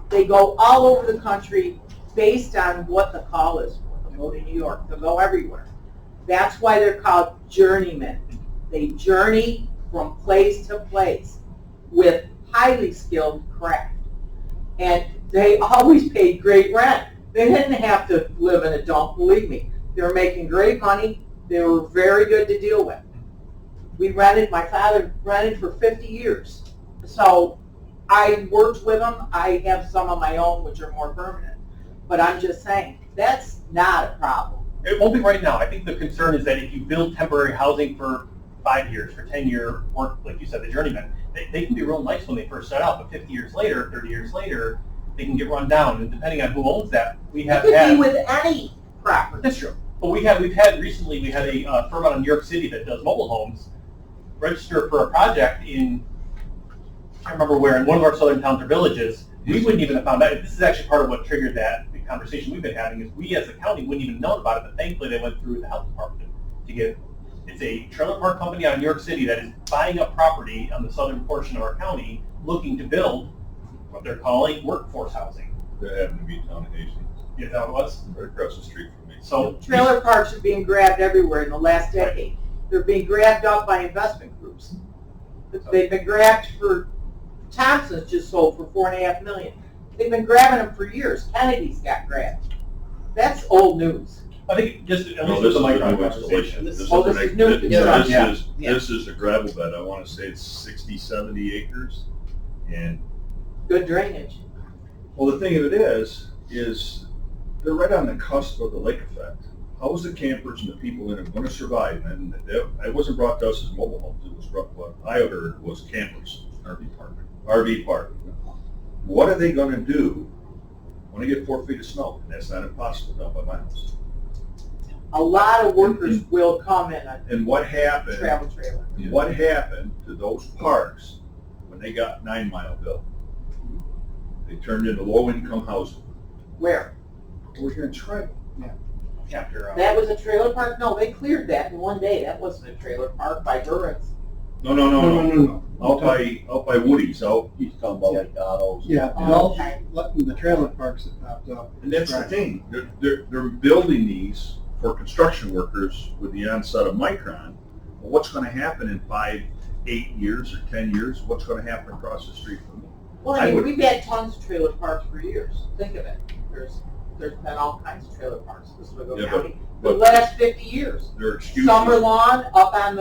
They go all over the country based on what the call is. They'll go to New York. They'll go everywhere. That's why they're called journeymen. They journey from place to place with highly skilled craft. And they always paid great rent. They didn't have to live in a dump, believe me. They were making great money. They were very good to deal with. My father rented for 50 years. So I worked with them. I have some of my own which are more permanent. But I'm just saying, that's not a problem. It won't be right now. I think the concern is that if you build temporary housing for 5 years, for 10-year work, like you said, the journeymen, they can be real nice when they first start out, but 50 years later, 30 years later, they can get run down. And depending on who owns that, we have It could be with any property. That's true. But we had a firm out of New York City that does mobile homes register for a project in, I can't remember where, in one of our southern towns or villages. We wouldn't even have found out. This is actually part of what triggered that conversation we've been having is we as a county wouldn't even know about it, but thankfully they went through the health department to get it. It's a trailer park company out of New York City that is buying up property on the southern portion of our county, looking to build what they're calling workforce housing. That happened to be down in Hastings, Is that what it was? right across the street from me. So Trailer parks are being grabbed everywhere in the last decade. They're being grabbed up by investment groups. They've been grabbed for, Thompson's just sold for $4.5 million. They've been grabbing them for years. Kennedy's got grabbed. That's old news. I think just at No, least this with is the a new micron installation. conversation. This is Oh, the this is next- new this- construction. This is a gravel bed. I want to say it's 60, 70 acres. And, Good drainage. well, the thing of it is they're right on the cusp of the lake effect. How is the campers and the people in it going to survive? And it wasn't brought to us as mobile homes. It was brought, what I heard was campers. RV park. What are they going to do when they get 4 feet of snow? And that's not impossible down by my house. A lot of workers will come in a And what happened? travel trailer. What happened to those parks when they got 9 Mile built? They turned into low-income housing. Where? We're here in Tribal. Chapter. That was a trailer park? No, they cleared that in one day. That wasn't a trailer park by Hurwitz. No. Out by Woody's, out. He's talking about like Otto's. Yeah, and Oh, all okay. the trailer parks that popped up. And that's the thing. They're building these for construction workers with the onset of Micron. Well, what's going to happen in 5, 8 years or 10 years? What's going to happen across the street from me? Well, I mean, we've had tons of trailer parks for years. Think of it. There's been all kinds of trailer parks in Oswego Yeah, County. but- The last 50 years. Their excuses. Summer Lawn up on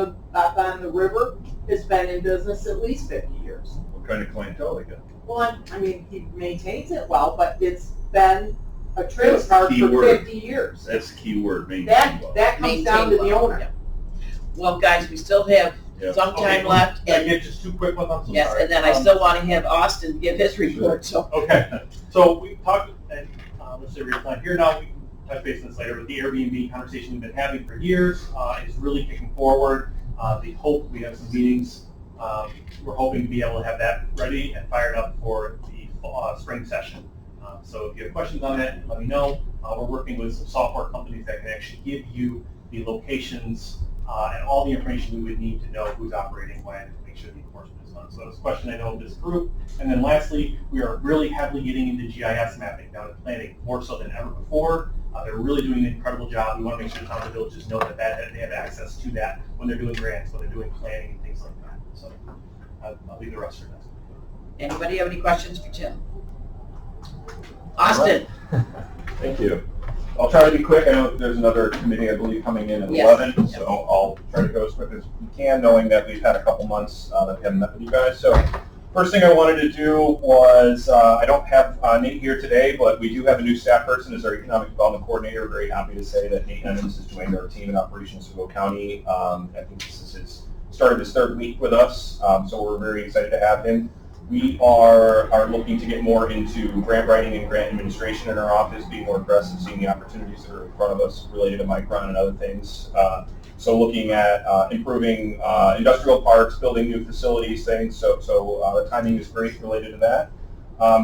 the river has been in business at least 50 years. What kind of clientele they got? Well, I mean, he maintains it well, but it's been a trailer That's the park key for word. 50 years. That's the key word, maintain That well. comes down to the Maintain well, owner. Well, guys, we still have Yeah. some time left, Can I and get just two quick ones? I'm so yes, sorry. and then I still want to have Austin give his report, so. Okay, so we talked, and let's say we're not here now, we can touch base on this later, but the Airbnb conversation we've been having for years is really kicking forward. We have some meetings, we're hoping to be able to have that ready and fired up for the spring session. So if you have questions on that, let me know. We're working with some software companies that can actually give you the locations and all the information we would need to know who's operating when to make sure the enforcement is done. So that's a question I know of this group. And then lastly, we are really heavily getting into GIS mapping down in planning, more so than ever before. They're really doing an incredible job. We want to make sure the towns and villages know that they have access to that when they're doing grants, when they're doing planning and things like that. So I'll leave the rest for next. Anybody have any questions for Tim? Austin? Thank you. I'll try to be quick. I know there's another committee, I believe, coming in at Yes. 11, so I'll try to go as quick as we can, knowing that we've had a couple months that we haven't met with you guys. So first thing I wanted to do was, I don't have Nate here today, but we do have a new staff person as our economic development coordinator. Very happy to say that Nate Emmons has joined our team in operations Oswego County. I think this is started his 3rd week with us, so we're very excited to have him. We are looking to get more into grant writing and grant administration in our office, being more aggressive, seeing the opportunities that are in front of us related to Micron and other things. So looking at improving industrial parks, building new facilities, things. So the timing is great related to that.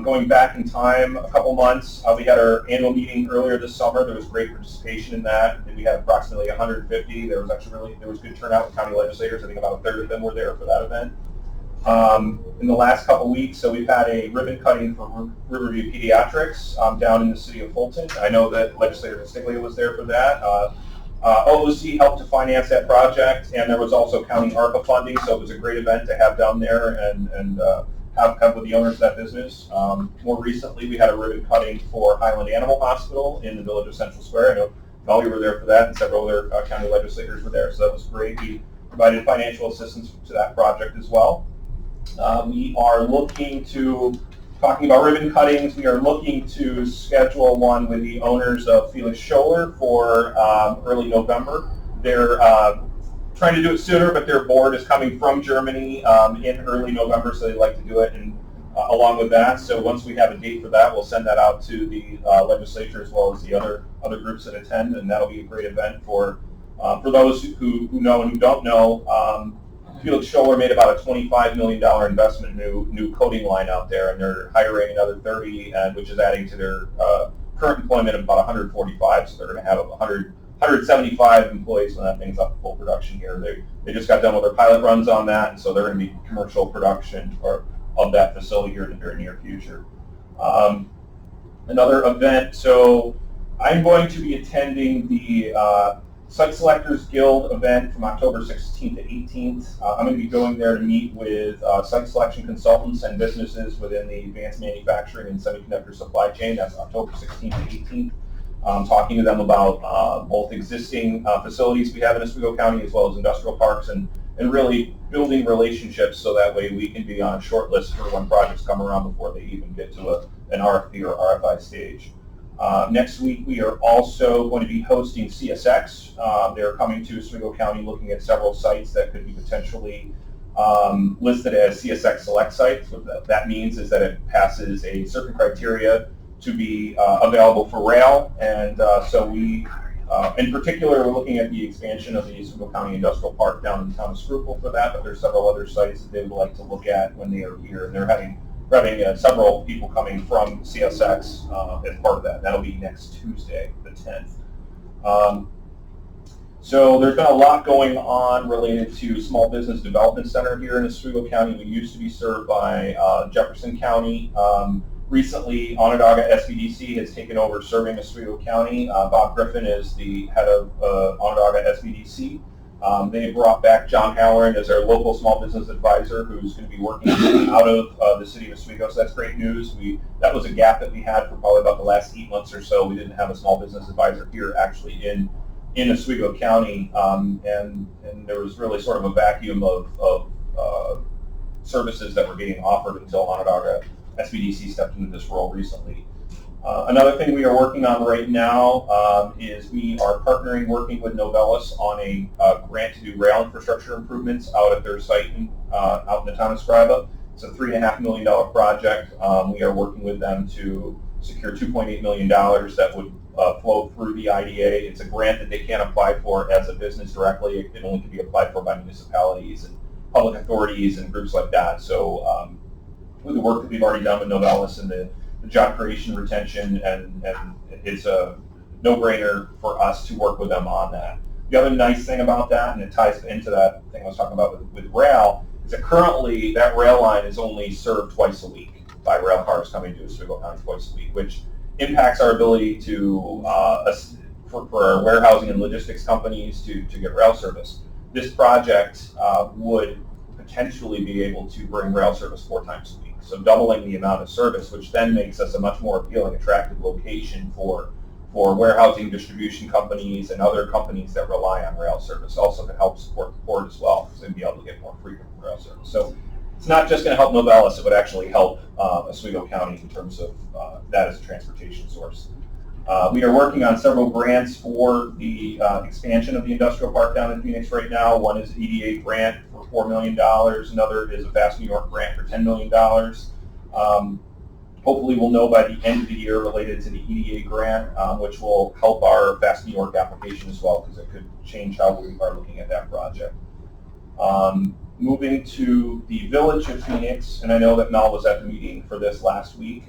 Going back in time a couple months, we had our annual meeting earlier this summer. There was great participation in that. We had approximately 150. There was good turnout with county legislators. I think about a third of them were there for that event. In the last couple weeks, so we've had a ribbon cutting for Riverview Pediatrics down in the city of Fulton. I know that Legislator Castiglia was there for that. OOC helped to finance that project, and there was also county ARPA funding, so it was a great event to have down there and have with the owners of that business. More recently, we had a ribbon cutting for Highland Animal Hospital in the village of Central Square. I know Molly were there for that, and several other county legislators were there, so that was great. We provided financial assistance to that project as well. We are looking to, talking about ribbon cuttings, we are looking to schedule one with the owners of Felix Scholler for early November. They're trying to do it sooner, but their board is coming from Germany in early November, so they'd like to do it and along with that. So once we have a date for that, we'll send that out to the legislature as well as the other groups that attend, and that'll be a great event for those who know and who don't know. Felix Scholler made about a $25 million investment in new coating line out there, and they're hiring another 30, which is adding to their current employment of about 145, so they're going to have 175 employees when that thing's up to full production here. They just got done with their pilot runs on that, and so they're going to be commercial production of that facility here in the very near future. Another event, so I'm going to be attending the Site Selectors Guild event from October 16th to 18th. I'm going to be going there to meet with site selection consultants and businesses within the advanced manufacturing and semiconductor supply chain. That's October 16th to 18th. Talking to them about both existing facilities we have in Oswego County as well as industrial parks, and really building relationships so that way we can be on a short list for when projects come around before they even get to an RFP or RFI stage. Next week we are also going to be hosting CSX. They're coming to Oswego County looking at several sites that could be potentially listed as CSX select sites. What that means is that it passes a certain criteria to be available for rail, and so we, in particular, we're looking at the expansion of the Oswego County Industrial Park down in the town of Schuylkill for that, but there's several other sites that they would like to look at when they are here, and they're having several people coming from CSX as part of that. That'll be next Tuesday, the 10th. So there's been a lot going on related to Small Business Development Center here in Oswego County. We used to be served by Jefferson County. Recently, Onondaga SBDC has taken over serving Oswego County. Bob Griffin is the head of Onondaga SBDC. They brought back John Halloran as our local small business advisor, who's going to be working out of the city of Oswego. So that's great news. That was a gap that we had for probably about the last 8 months or so. We didn't have a small business advisor here actually in Oswego County, and there was really sort of a vacuum of services that were being offered until Onondaga SBDC stepped into this role recently. Another thing we are working on right now is we are working with Novellus on a grant to do rail infrastructure improvements out at their site out in the town of Scriba. It's a $3.5 million project. We are working with them to secure $2.8 million that would flow through the IDA. It's a grant that they can't apply for as a business directly. It only can be applied for by municipalities and public authorities and groups like that. So with the work that we've already done with Novellus and the job creation retention, and it's a no-brainer for us to work with them on that. The other nice thing about that, and it ties into that thing I was talking about with rail, is that currently that rail line is only served twice a week by rail cars coming to Oswego County twice a week, which impacts our ability to for our warehousing and logistics companies to get rail service. This project would potentially be able to bring rail service 4 times a week. So doubling the amount of service, which then makes us a much more appealing, attractive location for warehousing distribution companies and other companies that rely on rail service. Also can help support the port as well, because they'd be able to get more frequent rail service. So it's not just going to help Novellus, it would actually help Oswego County in terms of that as a transportation source. We are working on several grants for the expansion of the industrial park down in Phoenix right now. One is an EDA grant for $4 million. Another is a Fast New York grant for $10 million. Hopefully we'll know by the end of the year related to the EDA grant, which will help our Fast New York application as well, because it could change how we are looking at that project. Moving to the Village of Phoenix, and I know that Mel was at the meeting for this last week.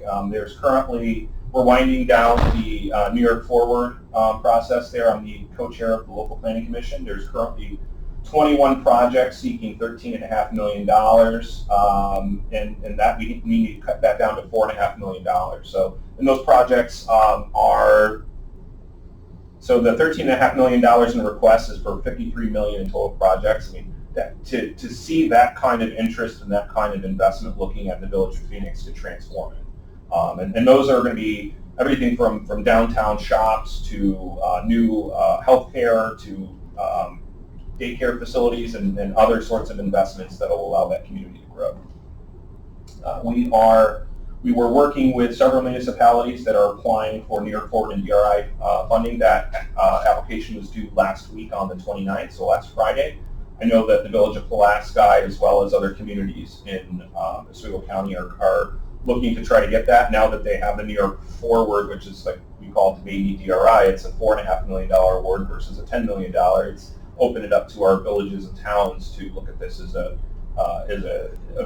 We're winding down the New York Forward process there. I'm the co-chair of the local planning commission. There's currently 21 projects seeking $13.5 million, and that we need to cut that down to $4.5 million. So, and those projects so the $13.5 million in the request is for $53 million in total projects. I mean, to see that kind of interest and that kind of investment looking at the Village of Phoenix to transform it. And those are going to be everything from downtown shops to new healthcare to daycare facilities and other sorts of investments that will allow that community to grow. We were working with several municipalities that are applying for New York Forward and DRI funding. That application was due last week on the 29th, so last Friday. I know that the Village of Pulaski, as well as other communities in Oswego County, are looking to try to get that. Now that they have the New York Forward, which is like we call it the baby DRI, it's a $4.5 million award versus a $10 million. It's opened it up to our villages and towns to look at this as a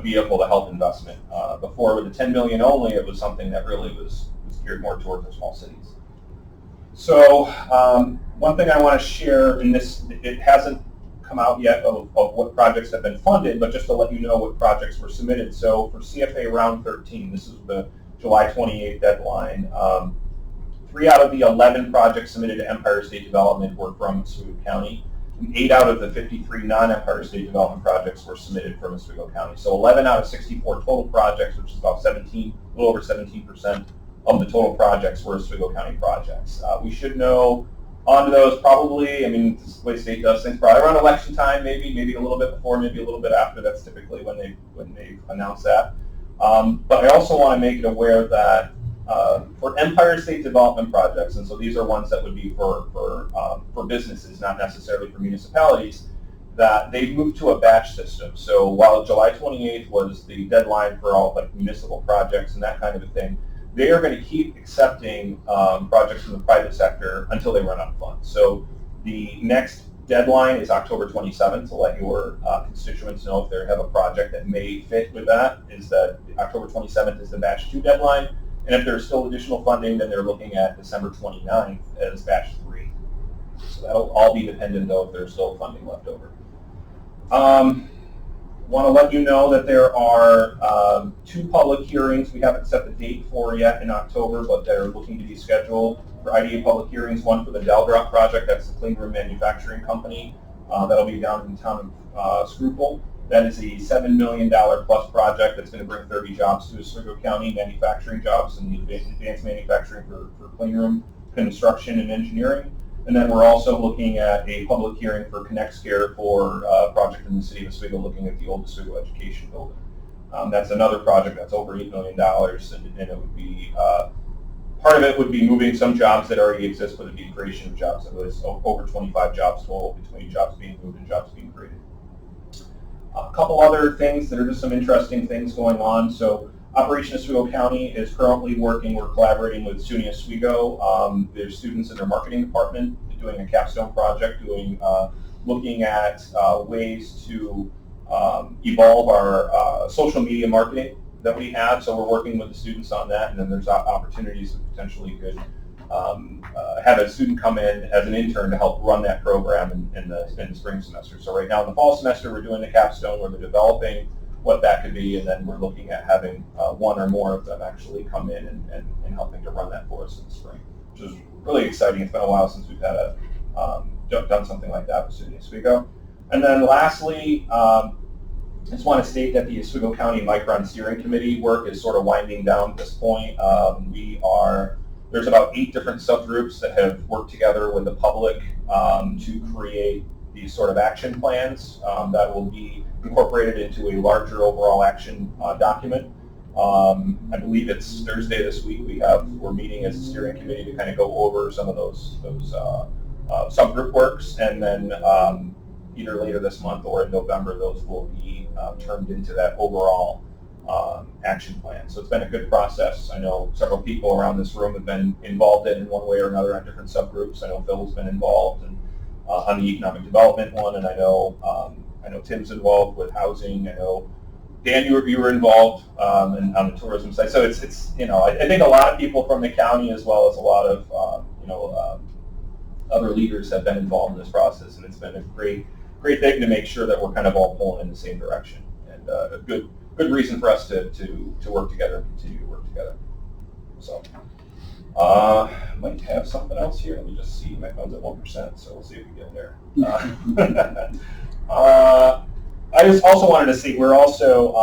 vehicle to help investment. Before with the $10 million only, it was something that really was geared more towards the small cities. So one thing I want to share in this, it hasn't come out yet of what projects have been funded, but just to let you know what projects were submitted. So for CFA round 13, this is the July 28th deadline. 3 out of the 11 projects submitted to Empire State Development were from Oswego County. And 8 out of the 53 non-Empire State Development projects were submitted from Oswego County. So 11 out of 64 total projects, which is about a little over 17% of the total projects were Oswego County projects. We should know on those probably, I mean, this is the way state does things, probably around election time, maybe a little bit before, maybe a little bit after. That's typically when they announce that. But I also want to make it aware that for Empire State Development projects, and so these are ones that would be for businesses, not necessarily for municipalities, that they've moved to a batch system. So while July 28th was the deadline for all like municipal projects and that kind of a thing, they are going to keep accepting projects from the private sector until they run out of funds. So the next deadline is October 27th to let your constituents know if they have a project that may fit with that. Is that October 27th is the batch 2 deadline, and if there's still additional funding, then they're looking at December 29th as batch 3. So that'll all be dependent though if there's still funding left over. Want to let you know that there are 2 public hearings we haven't set the date for yet in October, but they're looking to be scheduled for IDA public hearings. One for the Del Drop project, that's the clean room manufacturing company. That'll be down in the town of Schuylkill. That is a $7 million plus project that's going to bring 30 jobs to Oswego County, manufacturing jobs and advanced manufacturing for clean room construction and engineering. And then we're also looking at a public hearing for Connect Care for a project in the city of Oswego, looking at the old Oswego Education Building. That's another project that's over $8 million, and it would be, part of it would be moving some jobs that already exist, but it would be creation of jobs. So there's over 25 jobs total between jobs being moved and jobs being created. A couple other things that are just some interesting things going on. So Operation Oswego County is currently working, we're collaborating with SUNY Oswego, their students in their marketing department, doing a capstone project, looking at ways to evolve our social media marketing that we have. So we're working with the students on that, and then there's opportunities that potentially could have a student come in as an intern to help run that program in the spring semester. So right now in the fall semester, we're doing the capstone where they're developing what that could be, and then we're looking at having one or more of them actually come in and helping to run that for us in the spring, which is really exciting. It's been a while since we've had done something like that with SUNY Oswego. And then lastly, I just want to state that the Oswego County Micron Steering Committee work is sort of winding down at this point. There's about 8 different subgroups that have worked together with the public to create these sort of action plans that will be incorporated into a larger overall action document. I believe it's Thursday this week. We're meeting as a steering committee to kind of go over some of those subgroup works, and then either later this month or in November, those will be turned into that overall action plan. So it's been a good process. I know several people around this room have been involved in one way or another on different subgroups. I know Phil's been involved on the economic development one, and I know Tim's involved with housing. I know Dan, you were involved on the tourism side. So it's I think a lot of people from the county, as well as a lot of other leaders, have been involved in this process, and it's been a great thing to make sure that we're kind of all pulling in the same direction, and a good reason for us to work together and continue to work together. So might have something else here. Let me just see. My phone's at 1%, so we'll see if we get there. I just also wanted to see, we're also,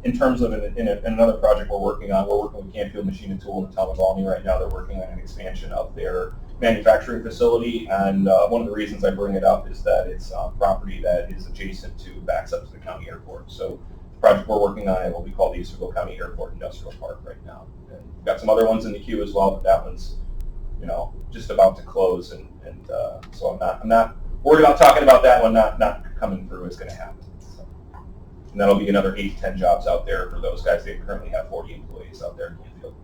in terms of in another project we're working with Canfield Machine and Tool in the town of Albany right now. They're working on an expansion of their manufacturing facility, and one of the reasons I bring it up is that it's property that is adjacent to, backs up to the county airport. So the project we're working on will be called the Oswego County Airport Industrial Park right now. And we've got some other ones in the queue as well, but that one's just about to close, and so I'm not worried about talking about that one not coming through. It's going to happen. So, and that'll be another 8 to 10 jobs out there for those guys. They currently have 40 employees out there in Canfield.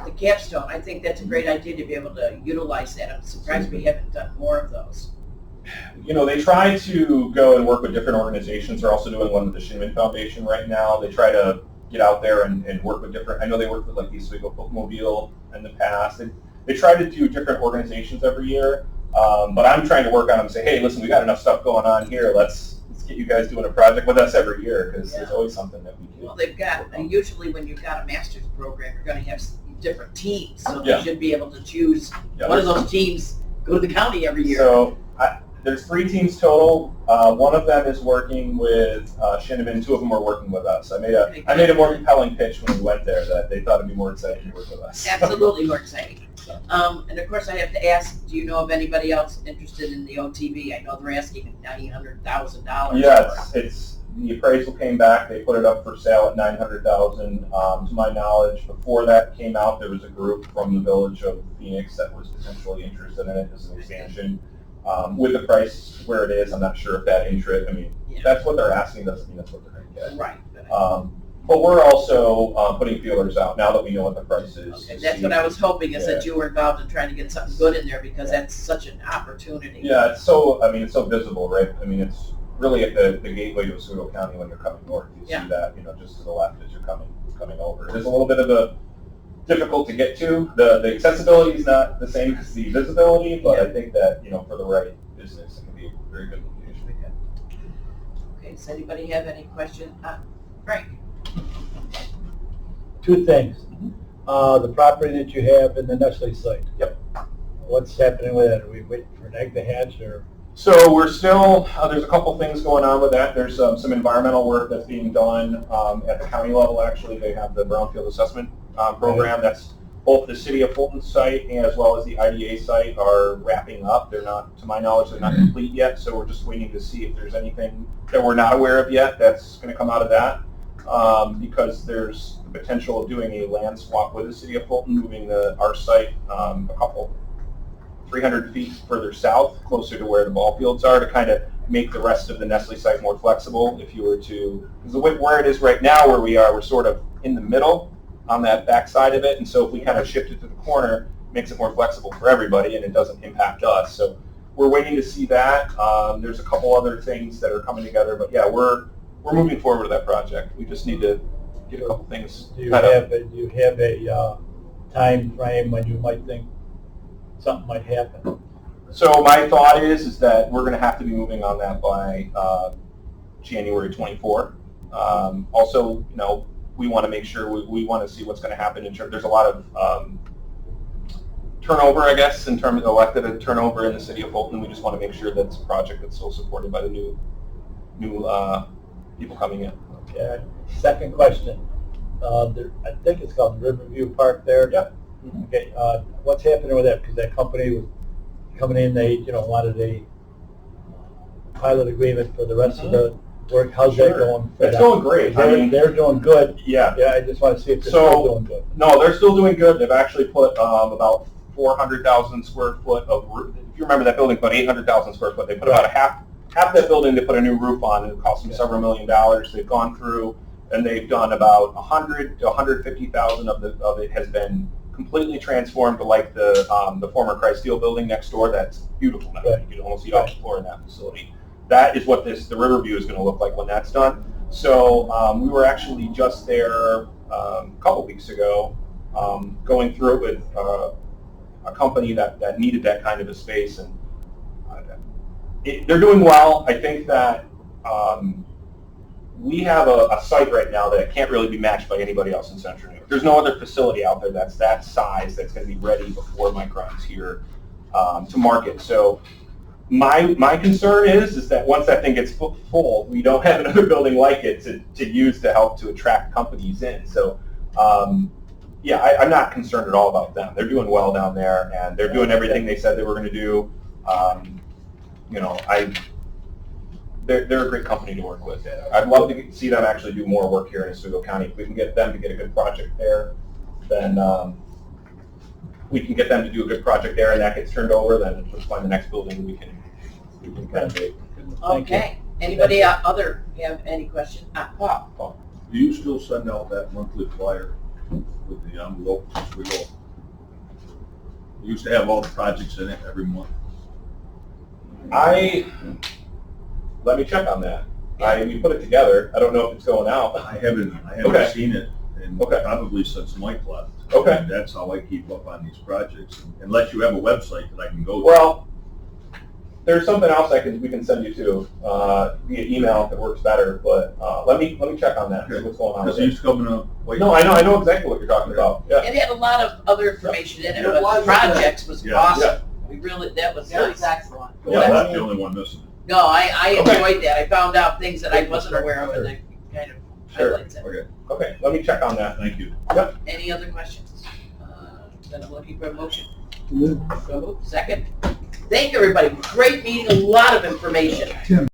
The capstone, I think that's a great idea to be able to utilize that. I'm surprised we haven't done more of those. They try to go and work with different organizations. They're also doing one with the Shinman Foundation right now. They try to get out there and work with different, I know they worked with like the Oswego Bookmobile in the past. And they try to do different organizations every year, but I'm trying to work on them and say, hey, listen, we got enough stuff going on here. Let's get you guys doing a project with us every year, because there's always something that we can. Well, they've got, usually when you've got a master's program, you're gonna have different teams, so Yeah. you should be able to choose Yeah, one of those teams, go to the county every year. So there's 3 teams total. One of them is working with Shinneman. 2 of them are working with us. I made a more compelling pitch when we went there that they thought it'd be more exciting to work with us. Absolutely more exciting. And of course I have to ask, do you know of anybody else interested in the OTV? I know they're asking $900,000. Yeah, it's the appraisal came back. They put it up for sale at $900,000. To my knowledge, before that came out, there was a group from the village of Phoenix that was potentially interested in it as an expansion. With the price where it is, I'm not sure if that interest. I mean, that's what they're asking. Doesn't mean that's what they're going to get. Right. But we're also putting feelers out now that we know what the price is. Okay, that's what I was hoping, is that you were involved in trying to get something good in there, because that's such an opportunity. Yeah, it's so visible, right? I mean, it's really at the gateway to Oswego County when you're coming north. You see that, just to the left as you're coming over. It is a little bit of a difficult to get to. The accessibility is not the same as the visibility, but I think that, for the right business, it can be a very good location. Okay, does anybody have any questions? Frank? 2 things. The property that you have in the Nestle site. Yep. What's happening with that? Are we waiting for an egg to hatch, or? So we're still, there's a couple things going on with that. There's some environmental work that's being done at the county level, actually. They have the Brownfield Assessment Program. That's both the City of Fulton site as well as the IDA site are wrapping up. They're not, to my knowledge, they're not complete yet, so we're just waiting to see if there's anything that we're not aware of yet that's going to come out of that. Because there's the potential of doing a land swap with the City of Fulton, moving our site a couple 300 feet further south, closer to where the ball fields are, to kind of make the rest of the Nestle site more flexible. If you were to, because where it is right now, where we are, we're sort of in the middle on that back side of it, and so if we kind of shift it to the corner, it makes it more flexible for everybody, and it doesn't impact us. So we're waiting to see that. There's a couple other things that are coming together, but yeah, we're moving forward with that project. We just need to get a couple things. Do you have a time frame when you might think something might happen? So my thought is that we're going to have to be moving on that by January 24. Also, we want to make sure we want to see what's going to happen in terms. There's a lot of turnover, I guess, in terms of elected turnover in the City of Fulton. We just want to make sure that's a project that's still supported by the new people coming in. Okay. Second question. I think it's called Riverview Park there. Yeah. Okay. What's happening with that? Because that company was coming in, they wanted a pilot agreement for the rest of the work. How's that going? It's going great. They're doing good. Yeah. Yeah. I just want to see if they're still doing good. No, they're still doing good. They've actually put about 400,000 square foot of roof. If you remember, that building's about 800,000 square foot. They put about half that building. They put a new roof on. It cost them several $1 million. They've gone through and they've done about 100 to 150,000 of it has been completely transformed to like the former Christ Steel building next door. That's beautiful now. You can almost see off the floor in that facility. That is what the Riverview is going to look like when that's done. So we were actually just there a couple weeks ago, going through it with a company that needed that kind of a space, and they're doing well. I think that we have a site right now that can't really be matched by anybody else in Central New York. There's no other facility out there that's that size that's going to be ready before Micron's here to market. So my concern is that once that thing gets full, we don't have another building like it to use to help to attract companies in. So yeah, I'm not concerned at all about them. They're doing well down there, and they're doing everything they said they were going to do. They're a great company to work with. I'd love to see them actually do more work here in Oswego County. If we can get them to get a good project there, then we can get them to do a good project there, and that gets turned over. Then let's find the next building we can renovate. Okay. Anybody other have any questions? Paul. Do you still send out that monthly flyer with the envelope as we go? We used to have all the projects in it every month. Let me check on that. We put it together. I don't know if it's going out. I haven't Okay. seen it, and Okay. probably since Mike left. Okay. And that's how I keep up on these projects, unless you have a website that I can go to. Well, there's something else we can send you to via email if it works better. But let me check on that. See what's going on. Because With he's it. coming up. No, I know exactly what you're talking about. Yeah. It had a lot of other information in it, It but was the projects was Yeah. awesome. We really, that was That nice. was excellent. Well, I'm not the only one missing it. No, I Okay. enjoyed that. I found out things that I wasn't aware of, and I kind of Sure. highlights it. Okay, Okay. Let me check on that. thank you. Any other questions? Then I'm looking for a motion. Yeah. So moved. Second. Thank you, everybody. Great meeting, a lot of information. Tim,